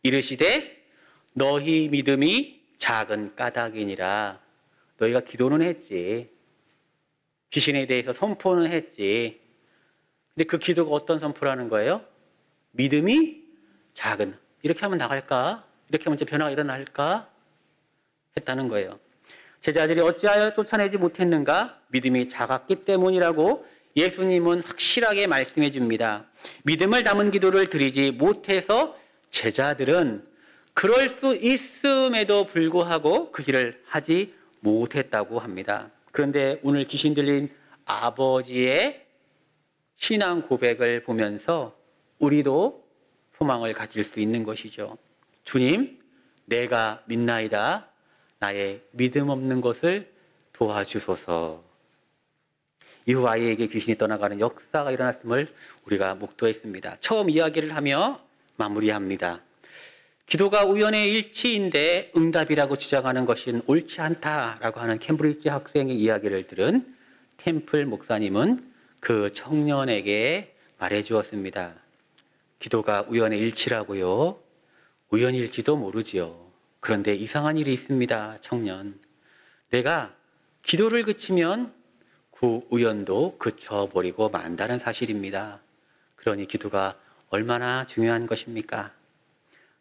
S1: 이르시되 너희 믿음이 작은 까닭이니라. 너희가 기도는 했지, 귀신에 대해서 선포는 했지. 근데 그 기도가 어떤 선포라는 거예요? 믿음이 작은. 이렇게 하면 나갈까? 이렇게 하면 변화가 일어날까? 했다는 거예요. 제자들이 어찌하여 쫓아내지 못했는가? 믿음이 작았기 때문이라고 예수님은 확실하게 말씀해 줍니다. 믿음을 담은 기도를 드리지 못해서 제자들은 그럴 수 있음에도 불구하고 그 일을 하지 못했다고 합니다. 그런데 오늘 귀신 들린 아버지의 신앙 고백을 보면서 우리도 소망을 가질 수 있는 것이죠. 주님, 내가 믿나이다. 나의 믿음 없는 것을 도와주소서. 이후 아이에게 귀신이 떠나가는 역사가 일어났음을 우리가 목도했습니다. 처음 이야기를 하며 마무리합니다. 기도가 우연의 일치인데 응답이라고 주장하는 것은 옳지 않다라고 하는 캠브리지 학생의 이야기를 들은 템플 목사님은 그 청년에게 말해 주었습니다. 기도가 우연의 일치라고요? 우연일지도 모르지요. 그런데 이상한 일이 있습니다, 청년. 내가 기도를 그치면 그 우연도 그쳐버리고 만다는 사실입니다. 그러니 기도가 얼마나 중요한 것입니까?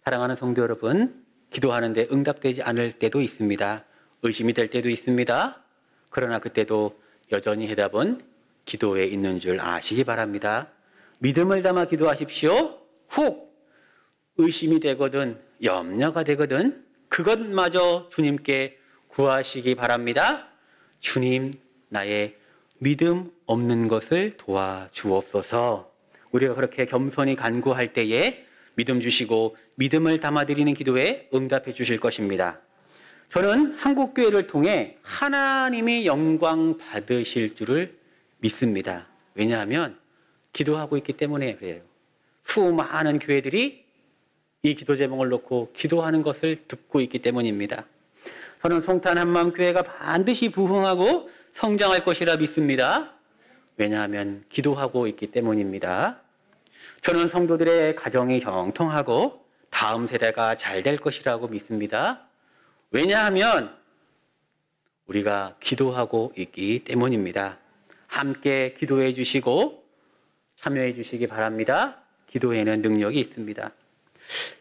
S1: 사랑하는 성도 여러분, 기도하는데 응답되지 않을 때도 있습니다. 의심이 될 때도 있습니다. 그러나 그때도 여전히 해답은 기도에 있는 줄 아시기 바랍니다. 믿음을 담아 기도하십시오. 혹 의심이 되거든, 염려가 되거든, 그것마저 주님께 구하시기 바랍니다. 주님, 나의 믿음 없는 것을 도와주옵소서. 우리가 그렇게 겸손히 간구할 때에 믿음 주시고 믿음을 담아드리는 기도에 응답해 주실 것입니다. 저는 한국교회를 통해 하나님이 영광 받으실 줄을 믿습니다. 왜냐하면 기도하고 있기 때문에 그래요. 수많은 교회들이 이 기도 제목을 놓고 기도하는 것을 듣고 있기 때문입니다. 저는 송탄 한마음교회가 반드시 부흥하고 성장할 것이라 믿습니다. 왜냐하면 기도하고 있기 때문입니다. 저는 성도들의 가정이 형통하고 다음 세대가 잘 될 것이라고 믿습니다. 왜냐하면 우리가 기도하고 있기 때문입니다. 함께 기도해 주시고 참여해 주시기 바랍니다. 기도에는 능력이 있습니다.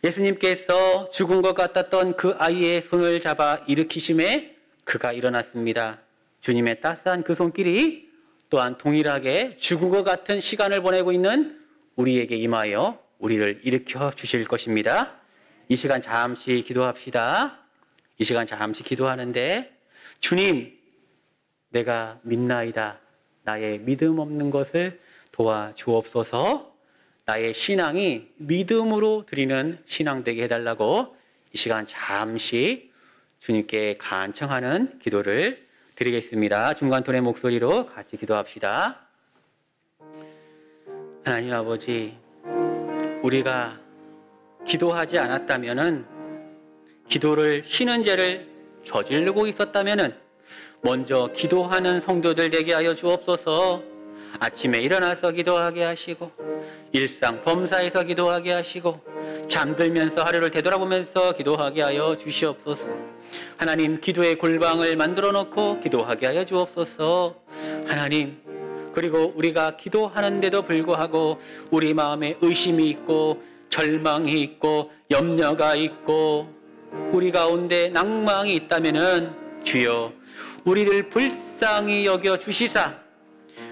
S1: 예수님께서 죽은 것 같았던 그 아이의 손을 잡아 일으키심에 그가 일어났습니다. 주님의 따스한 그 손길이 또한 동일하게 죽은 것 같은 시간을 보내고 있는 우리에게 임하여 우리를 일으켜 주실 것입니다. 이 시간 잠시 기도합시다. 이 시간 잠시 기도하는데 주님, 내가 믿나이다. 나의 믿음 없는 것을 도와주옵소서. 나의 신앙이 믿음으로 드리는 신앙 되게 해달라고 이 시간 잠시 주님께 간청하는 기도를 드리겠습니다. 중간톤의 목소리로 같이 기도합시다. 하나님 아버지, 우리가 기도하지 않았다면은, 기도를 쉬는 죄를 저지르고 있었다면은 먼저 기도하는 성도들 되게 하여 주옵소서. 아침에 일어나서 기도하게 하시고, 일상 범사에서 기도하게 하시고, 잠들면서 하루를 되돌아보면서 기도하게 하여 주시옵소서. 하나님, 기도의 골방을 만들어 놓고 기도하게 하여 주옵소서. 하나님, 그리고 우리가 기도하는데도 불구하고 우리 마음에 의심이 있고 절망이 있고 염려가 있고 우리 가운데 낭망이 있다면은 주여 우리를 불쌍히 여겨 주시사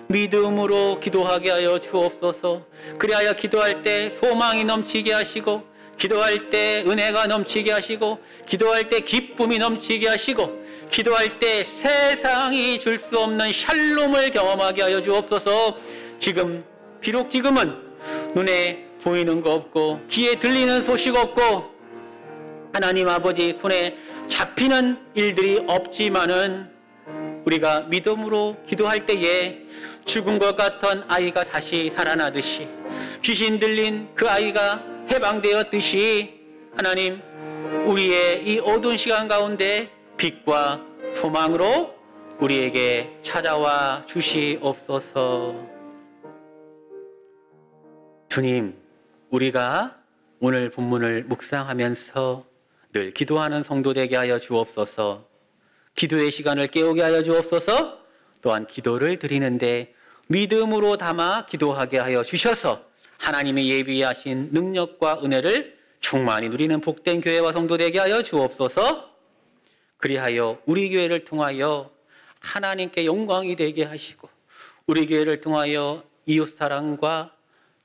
S1: 믿음으로 기도하게 하여 주옵소서. 그리하여 기도할 때 소망이 넘치게 하시고, 기도할 때 은혜가 넘치게 하시고, 기도할 때 기쁨이 넘치게 하시고, 기도할 때 세상이 줄 수 없는 샬롬을 경험하게 하여 주옵소서. 비록 지금은 눈에 보이는 거 없고 귀에 들리는 소식 없고 하나님 아버지 손에 잡히는 일들이 없지만은 우리가 믿음으로 기도할 때에 죽은 것 같던 아이가 다시 살아나듯이, 귀신 들린 그 아이가 해방되었듯이 하나님 우리의 이 어두운 시간 가운데 빛과 소망으로 우리에게 찾아와 주시옵소서. 주님, 우리가 오늘 본문을 묵상하면서 늘 기도하는 성도 되게 하여 주옵소서. 기도의 시간을 깨우게 하여 주옵소서. 또한 기도를 드리는데 믿음으로 담아 기도하게 하여 주셔서 하나님의 예비하신 능력과 은혜를 충만히 누리는 복된 교회와 성도 되게 하여 주옵소서. 그리하여 우리 교회를 통하여 하나님께 영광이 되게 하시고, 우리 교회를 통하여 이웃사랑과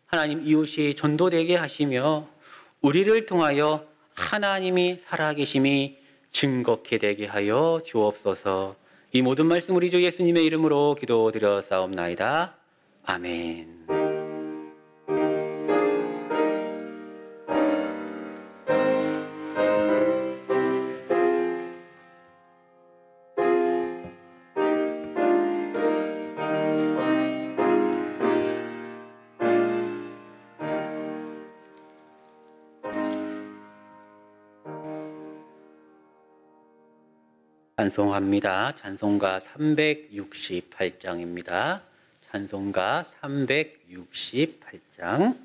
S1: 하나님 이웃이 전도되게 하시며, 우리를 통하여 하나님이 살아계심이 증거케 되게 하여 주옵소서. 이 모든 말씀 우리 주 예수님의 이름으로 기도드려 싸움나이다. 아멘. 찬송합니다. 찬송가 368장입니다. 찬송가 368장.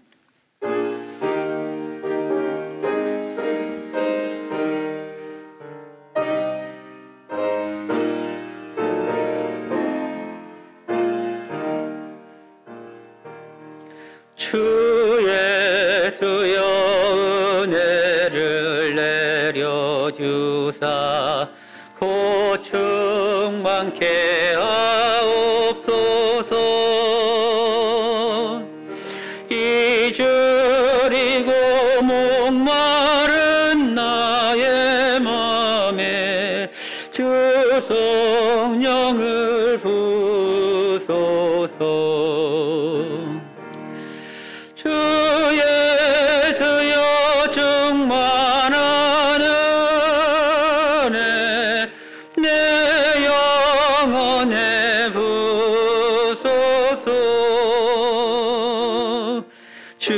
S1: 주 예수여 은혜를 내려주사 충만케 하옵소서. 잊으리고 목마른 나의 맘에 주 성령을 부소서. 주 예수여 충만한 은혜 내 영혼에 부소서. 주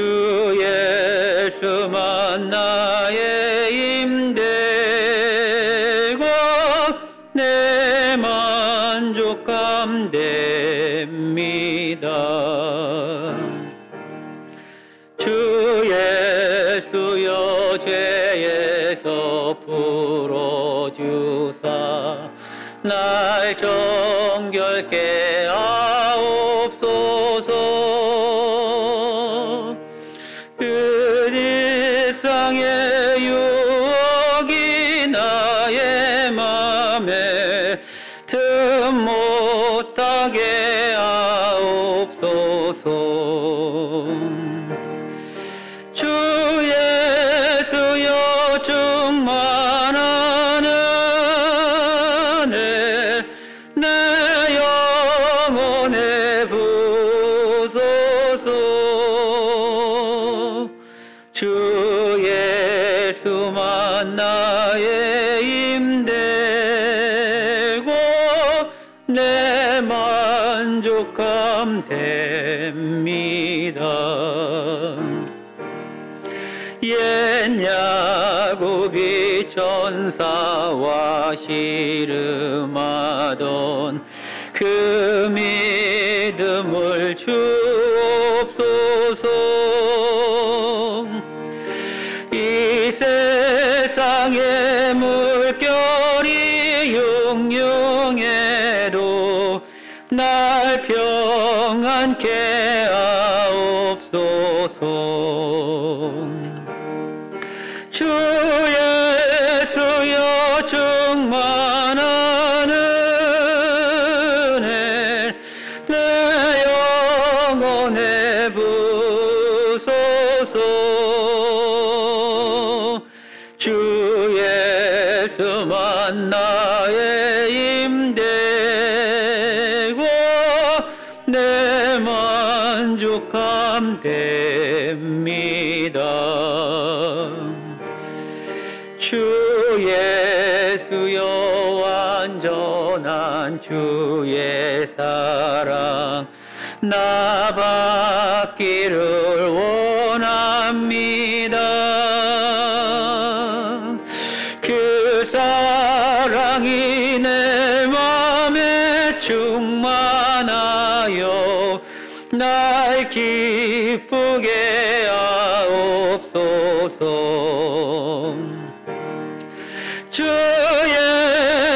S1: 예수만 나의 힘되고 내 만족감 됩니다. 주 예수여 죄에서 풀어주사 날 정결케 하옵소서. 그 일상의 유혹이 나의 맘에 틈 못하게 하옵소서. 주 예수여 충만한 은혜 내 영혼에 부소서. 주 예수만 나의 힘되고 내 만족함 됩니다. 옛 야곱이 천사와 씨름하던 그 믿음을 주옵소서. 이 세상의 물결이 융융해도 날 평안케 하옵소서. 주 주 예수만 나의 힘되고 내 만족함 됩니다. 주 예수여 완전한 주의 사랑 나 받기를 원합니다. 그 사랑이 내 맘에 충만하여 날 기쁘게 하옵소서. 주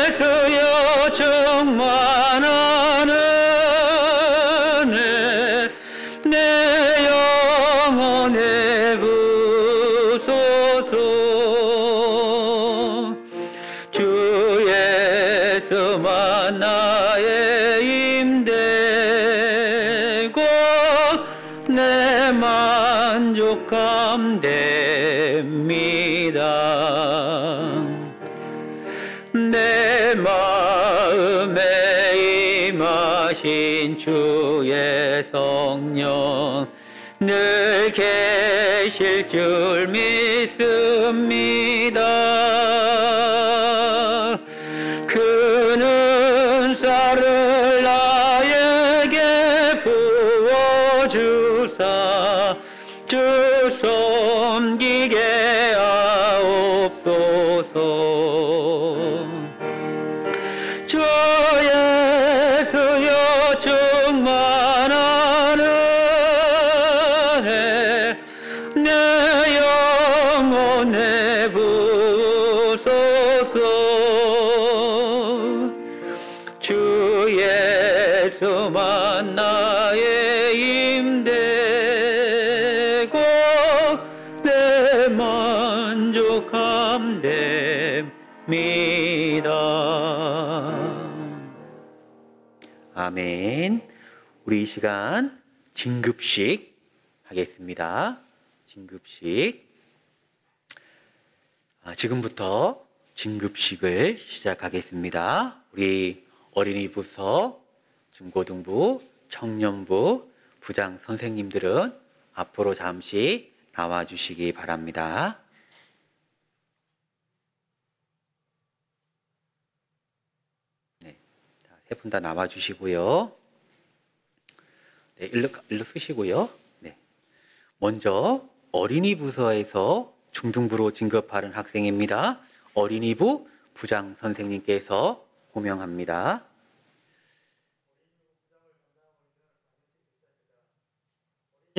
S1: 예수여 충만한 은혜 내 영혼에 부소서. 주 예수만 나의 힘되고 내 만족함 됩니다. 내 마음에 임하신 주의 성령 늘 계실 줄 믿습니다. 그는 쌀을 나에게 부어주사 주 섬기게 하옵소서. 주 예수여 충만한 은혜 내 영혼에 부소서. 주 예수만 나의 힘되고 내 만족함 됩니다. 아멘. 우리 이 시간 진급식 하겠습니다. 진급식. 지금부터 진급식을 시작하겠습니다. 우리 어린이부서, 중고등부, 청년부, 부장 선생님들은 앞으로 잠시 나와주시기 바랍니다. 네, 세 분 다 나와주시고요. 네, 일로 쓰시고요. 네, 먼저 어린이부서에서 중등부로 진급하는 학생입니다. 어린이부 부장 선생님께서 호명합니다.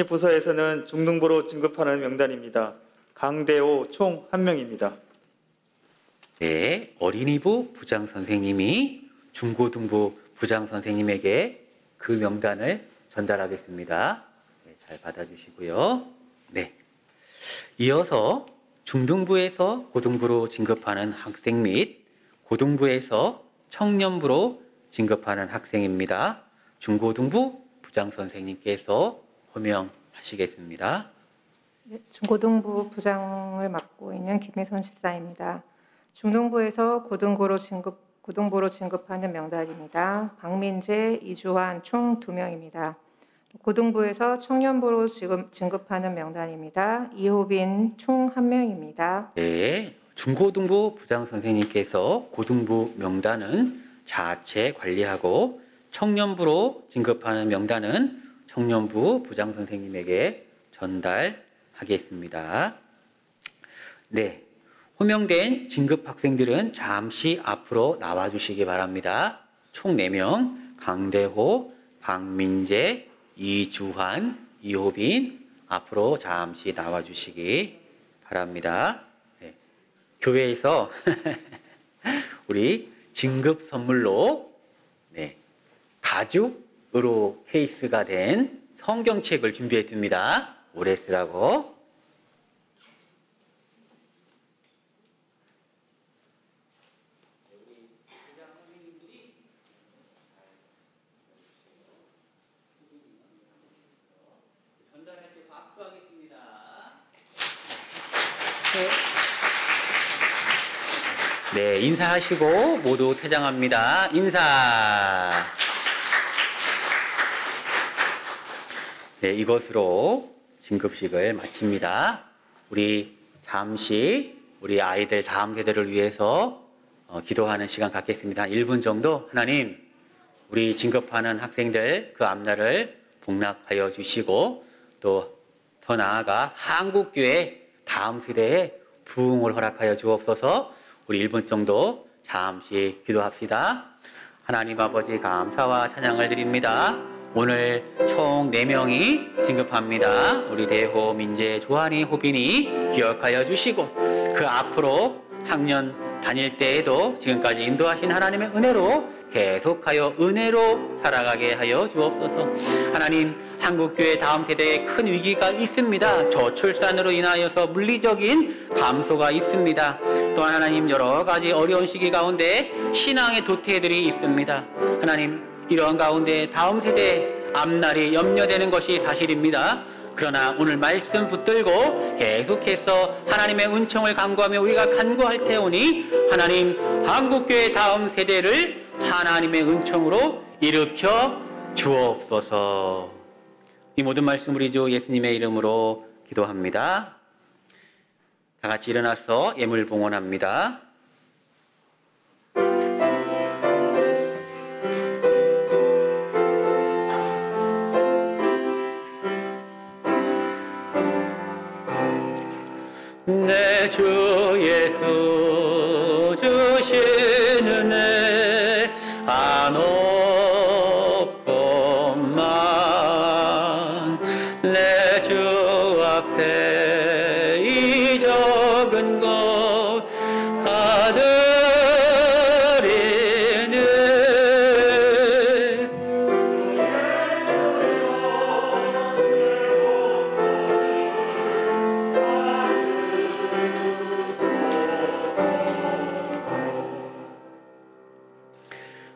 S3: 부서에서는 중등부로 진급하는 명단입니다. 강대호 총 1명입니다.
S1: 네, 어린이부 부장 선생님이 중고등부 부장 선생님에게 그 명단을 전달하겠습니다. 네, 잘 받아주시고요. 네, 이어서 중등부에서 고등부로 진급하는 학생 및 고등부에서 청년부로 진급하는 학생입니다. 중고등부 부장 선생님께서 호명하시겠습니다.
S4: 네, 중고등부 부장을 맡고 있는 김혜선 집사입니다. 중등부에서 고등부로 진급하는 명단입니다. 박민재, 이주환 총 2명입니다. 고등부에서 청년부로 진급하는 명단입니다. 이호빈 총 1명입니다.
S1: 네, 중고등부 부장 선생님께서 고등부 명단은 자체 관리하고 청년부로 진급하는 명단은 청년부 부장 선생님에게 전달하겠습니다. 네, 호명된 진급 학생들은 잠시 앞으로 나와주시기 바랍니다. 총 4명, 강대호, 박민재, 이주환, 이호빈 앞으로 잠시 나와주시기 바랍니다. 네, 교회에서 우리 진급 선물로 가죽으로 케이스가 된 성경책을 준비했습니다. 오래 쓰라고. 전달할 때 박수하겠습니다.
S4: 네.
S1: 네, 인사하시고 모두 퇴장합니다. 인사. 네, 이것으로 진급식을 마칩니다. 우리 잠시 우리 아이들 다음 세대를 위해서 기도하는 시간 갖겠습니다. 1분 정도. 하나님, 우리 진급하는 학생들 그 앞날을 복락하여 주시고 또 더 나아가 한국교회 다음 세대에 부흥을 허락하여 주옵소서. 우리 1분 정도 잠시 기도합시다. 하나님 아버지 감사와 찬양을 드립니다. 오늘 총 4명이 진급합니다. 우리 대호, 민재, 조한이, 호빈이 기억하여 주시고 그 앞으로 학년 다닐 때에도 지금까지 인도하신 하나님의 은혜로 계속하여 은혜로 살아가게 하여 주옵소서. 하나님, 한국교회 다음 세대에 큰 위기가 있습니다. 저출산으로 인하여서 물리적인 감소가 있습니다. 또한 하나님, 여러 가지 어려운 시기 가운데 신앙의 도태들이 있습니다. 하나님, 이러한 가운데 다음 세대 앞날이 염려되는 것이 사실입니다. 그러나 오늘 말씀 붙들고 계속해서 하나님의 은총을 간구하며 우리가 간구할 테오니 하나님, 한국교회 다음 세대를 하나님의 은총으로 일으켜 주옵소서. 이 모든 말씀 우리 주 예수님의 이름으로 기도합니다. 다 같이 일어나서 예물 봉헌합니다. 내 주 예수 주신 은혜 안 없건만 내 주 앞에 이 적은 것 다 드리네.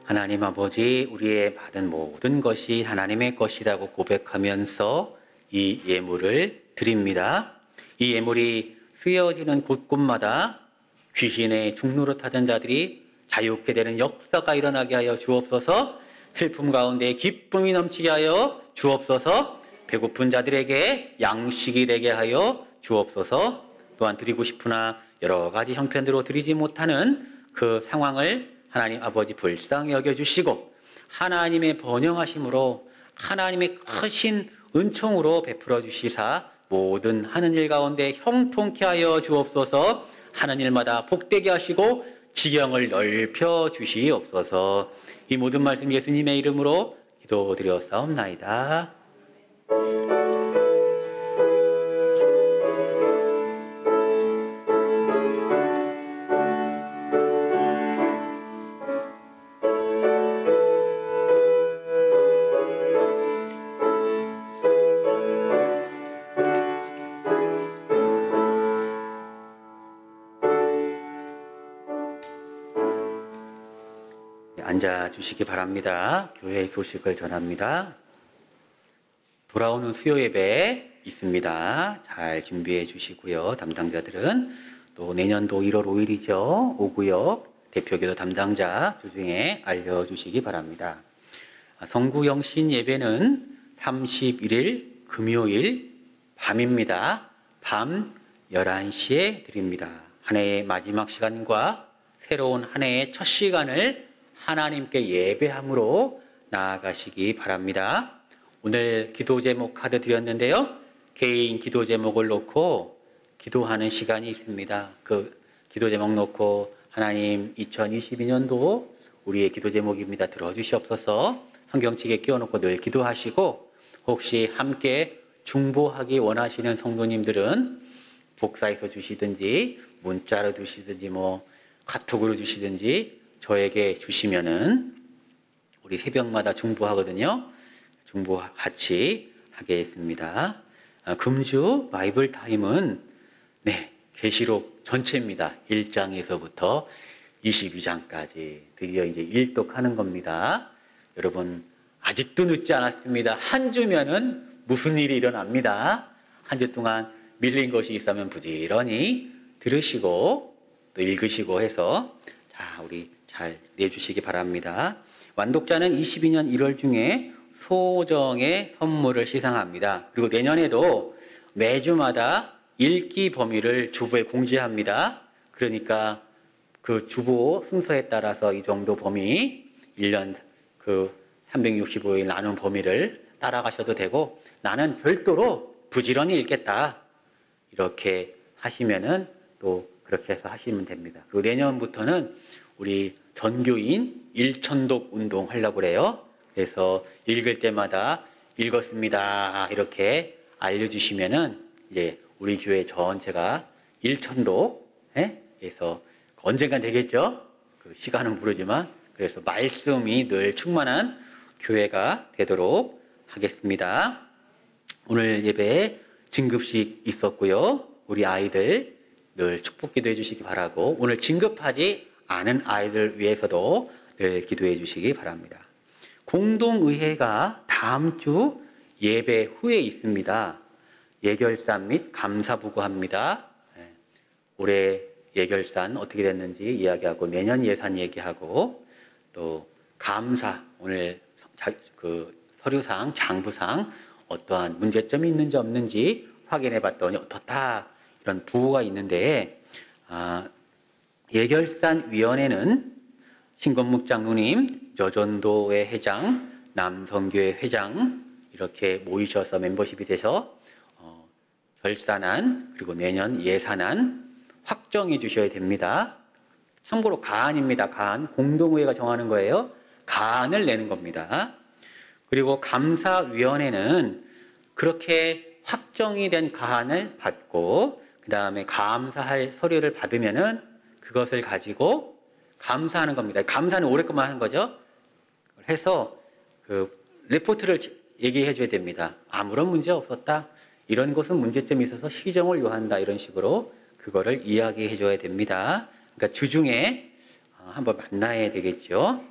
S1: 하나님 아버지, 우리의 받은 모든 것이 하나님의 것이라고 고백하면서 이 예물을 드립니다. 이 예물이 쓰여지는 곳곳마다 귀신의 중노릇 하던 자들이 자유케 되는 역사가 일어나게 하여 주옵소서. 슬픔 가운데 기쁨이 넘치게 하여 주옵소서. 배고픈 자들에게 양식이 되게 하여 주옵소서. 또한 드리고 싶으나 여러 가지 형편으로 드리지 못하는 그 상황을 하나님 아버지 불쌍히 여겨주시고 하나님의 번영하심으로 하나님의 크신 은총으로 베풀어 주시사 모든 하는 일 가운데 형통케 하여 주옵소서. 하는 일마다 복되게 하시고 지경을 넓혀 주시옵소서. 이 모든 말씀 예수님의 이름으로 기도드렸사옵나이다. 앉아주시기 바랍니다. 교회 소식을 전합니다. 돌아오는 수요 예배 있습니다. 잘 준비해 주시고요. 담당자들은 또 내년도 1월 5일이죠. 오구역 대표교도 담당자 주중에 알려주시기 바랍니다. 성구영신 예배는 31일 금요일 밤입니다. 밤 11시에 드립니다. 한 해의 마지막 시간과 새로운 한 해의 첫 시간을 하나님께 예배함으로 나아가시기 바랍니다. 오늘 기도 제목 카드 드렸는데요. 개인 기도 제목을 놓고 기도하는 시간이 있습니다. 그 기도 제목 놓고 하나님 2022년도 우리의 기도 제목입니다. 들어주시옵소서. 성경책에 끼워놓고 늘 기도하시고 혹시 함께 중보하기 원하시는 성도님들은 복사해서 주시든지 문자로 주시든지 카톡으로 주시든지 저에게 주시면은 우리 새벽마다 중보하거든요. 중보 같이 하겠습니다. 금주 바이블 타임은 계시록 전체입니다. 1장에서부터 22장까지 드디어 이제 일독하는 겁니다. 여러분 아직도 늦지 않았습니다. 한 주면은 무슨 일이 일어납니다. 한 주 동안 밀린 것이 있으면 부지런히 들으시고 또 읽으시고 해서 자, 우리 잘 내주시기 바랍니다. 완독자는 22년 1월 중에 소정의 선물을 시상합니다. 그리고 내년에도 매주마다 읽기 범위를 주부에 공지합니다. 그러니까 그 주부 순서에 따라서 이 정도 범위, 1년 그 365일 나눈 범위를 따라가셔도 되고, 나는 별도로 부지런히 읽겠다, 이렇게 하시면은 또 그렇게 해서 하시면 됩니다. 그리고 내년부터는 우리 전교인 1,000독 운동 하려고 그래요. 그래서 읽을 때마다 읽었습니다, 이렇게 알려주시면은 이제 우리 교회 전체가 1,000독, 그래서 언젠간 되겠죠? 그 시간은 모르지만, 그래서 말씀이 늘 충만한 교회가 되도록 하겠습니다. 오늘 예배에 진급식 있었고요. 우리 아이들 늘 축복 기도해 주시기 바라고, 오늘 진급하지 않은 아이들 위해서도 늘 기도해 주시기 바랍니다. 공동의회가 다음 주 예배 후에 있습니다. 예결산 및 감사보고합니다. 올해 예결산 어떻게 됐는지 이야기하고, 내년 예산 얘기하고, 또 감사, 오늘 그 서류상, 장부상 어떠한 문제점이 있는지 없는지 확인해 봤더니 어떻다, 이런 부호가 있는데, 예결산위원회는 신건묵 장로님, 여전도회 회장, 남성교회 회장 이렇게 모이셔서 멤버십이 돼서 결산안 그리고 내년 예산안 확정해 주셔야 됩니다. 참고로 가안입니다. 가안. 공동의회가 정하는 거예요. 가안을 내는 겁니다. 그리고 감사위원회는 그렇게 확정이 된 가안을 받고, 그 다음에 감사할 서류를 받으면은 그것을 가지고 감사하는 겁니다. 감사는 오랫동안 하는 거죠. 해서 그 레포트를 얘기해 줘야 됩니다. 아무런 문제 없었다, 이런 것은 문제점이 있어서 시정을 요한다, 이런 식으로 그거를 이야기해 줘야 됩니다. 그러니까 주중에 한번 만나야 되겠죠.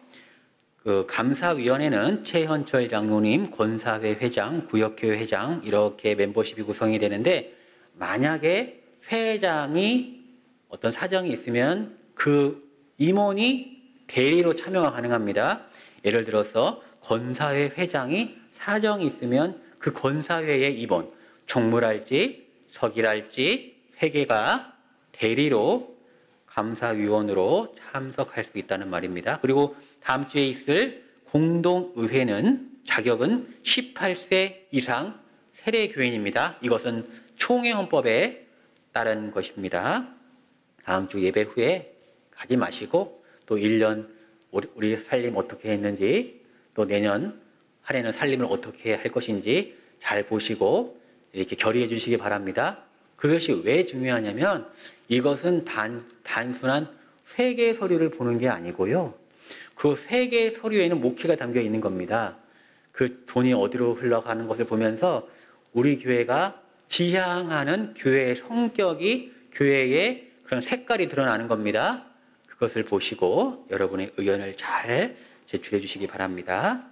S1: 그 감사위원회는 최현철 장로님, 권사회 회장, 구역교회 회장 이렇게 멤버십이 구성이 되는데, 만약에 회장이 어떤 사정이 있으면 그 임원이 대리로 참여가 가능합니다. 예를 들어서 권사회 회장이 사정이 있으면 그 권사회의 임원, 총무랄지 서기랄지 회계가 대리로 감사위원으로 참석할 수 있다는 말입니다. 그리고 다음 주에 있을 공동의회는 자격은 18세 이상 세례교인입니다. 이것은 총회헌법에 따른 것입니다. 다음 주 예배 후에 가지 마시고, 또 1년 우리 살림 어떻게 했는지, 또 내년 한 해는 살림을 어떻게 할 것인지 잘 보시고 이렇게 결의해 주시기 바랍니다. 그것이 왜 중요하냐면, 이것은 단순한 회계 서류를 보는 게 아니고요. 그 회계 서류에는 목회가 담겨 있는 겁니다. 그 돈이 어디로 흘러가는 것을 보면서 우리 교회가 지향하는 교회의 성격이, 교회의 그런 색깔이 드러나는 겁니다. 그것을 보시고 여러분의 의견을 잘 제출해 주시기 바랍니다.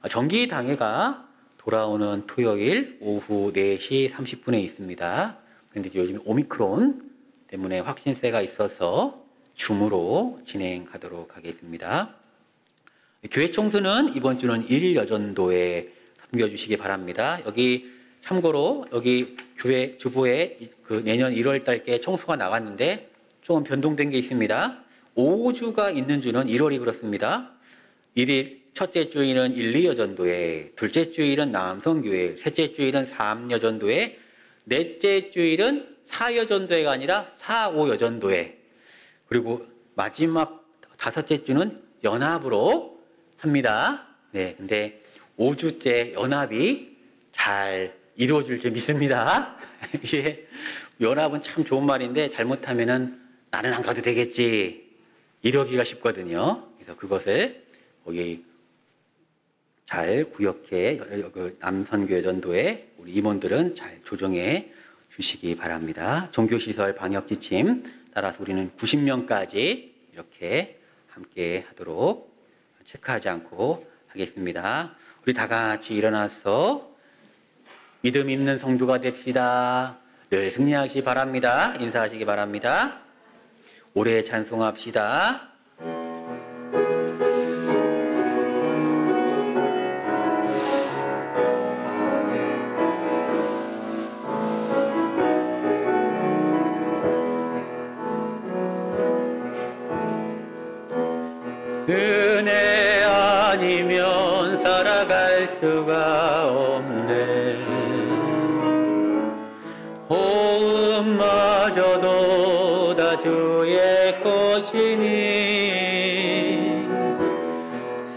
S1: 정기당회가 돌아오는 토요일 오후 4시 30분에 있습니다. 그런데 요즘 오미크론 때문에 확진세가 있어서 줌으로 진행하도록 하겠습니다. 교회 총수는 이번 주는 1일 여전도에 섬겨주시기 바랍니다. 여기 참고로 여기 교회 주보에 그 내년 1월 달께 총수가 나갔는데 조금 변동된 게 있습니다. 5주가 있는 주는 1월이 그렇습니다. 1일 첫째 주일은 1, 2여전도회, 둘째 주일은 남성교회, 셋째 주일은 3여전도회, 넷째 주일은 4여전도회가 아니라 4, 5여전도회, 그리고 마지막 다섯째 주는 연합으로 합니다. 네, 근데 5주째 연합이 잘 이루어질 줄 믿습니다. 예, 연합은 참 좋은 말인데 잘못하면은 나는 안 가도 되겠지 이러기가 쉽거든요. 그래서 그것을 거기 잘 구역해, 그 남선교회 전도에 우리 임원들은 잘 조정해 주시기 바랍니다. 종교시설 방역지침 따라서 우리는 90명까지 이렇게 함께 하도록 체크하지 않고 하겠습니다. 우리 다 같이 일어나서 믿음 있는 성도가 됩시다. 늘 승리하시기 바랍니다. 인사하시기 바랍니다. 오래 찬송합시다. 은혜 아니면 살아갈 수가 없네. 호흡마저도 다 주의 것이니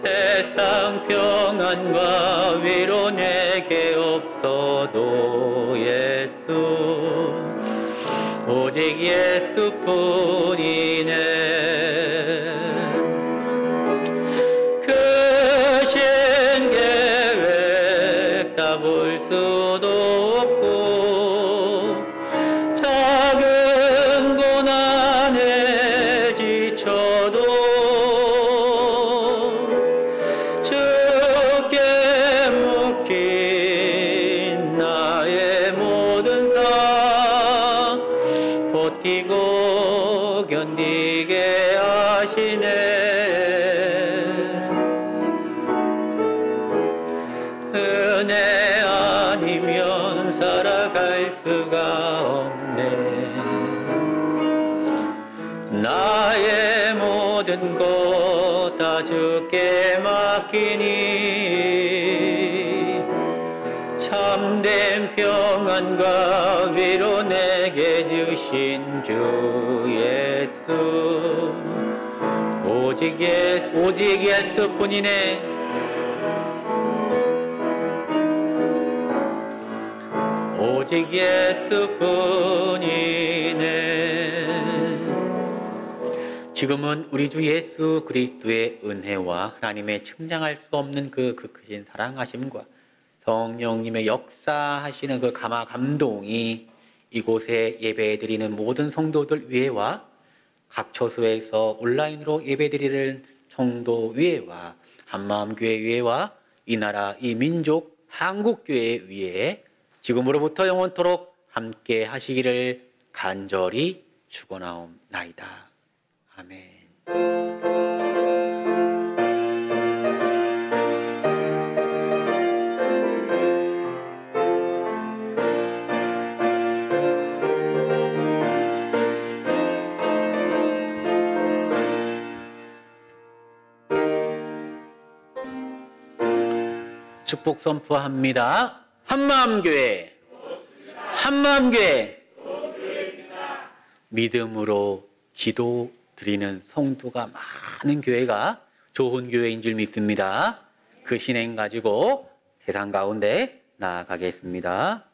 S1: 세상 평안과 위로 내게 없어도 예수 오직 예수뿐이네. 볼 수도 없고 작은 고난에 지쳐도 주께 묶인 나의 모든 삶 버티고 견디게 하시네. 은혜 아니면 살아갈 수가 없네. 나의 모든 것 다 주께 맡기니 참된 평안과 위로 내게 주신 주 예수 오직 예수뿐이네. 오직 예수뿐이네. 지금은 우리 주 예수 그리스도의 은혜와 하나님의 측량할 수 없는 그 크신 사랑하심과 성령님의 역사하시는 그 감동이 이곳에 예배드리는 모든 성도들 위에와 각 처소에서 온라인으로 예배드리는 성도 위에와 한마음교회 위에와 이 나라 이 민족 한국교회 위에 지금으로부터 영원토록 함께 하시기를 간절히 축원하옵나이다. 아멘. 축복 선포합니다. 한마음교회 믿음으로 기도 드리는 성도가 많은 교회가 좋은 교회인 줄 믿습니다. 그 신행 가지고 세상 가운데 나아가겠습니다.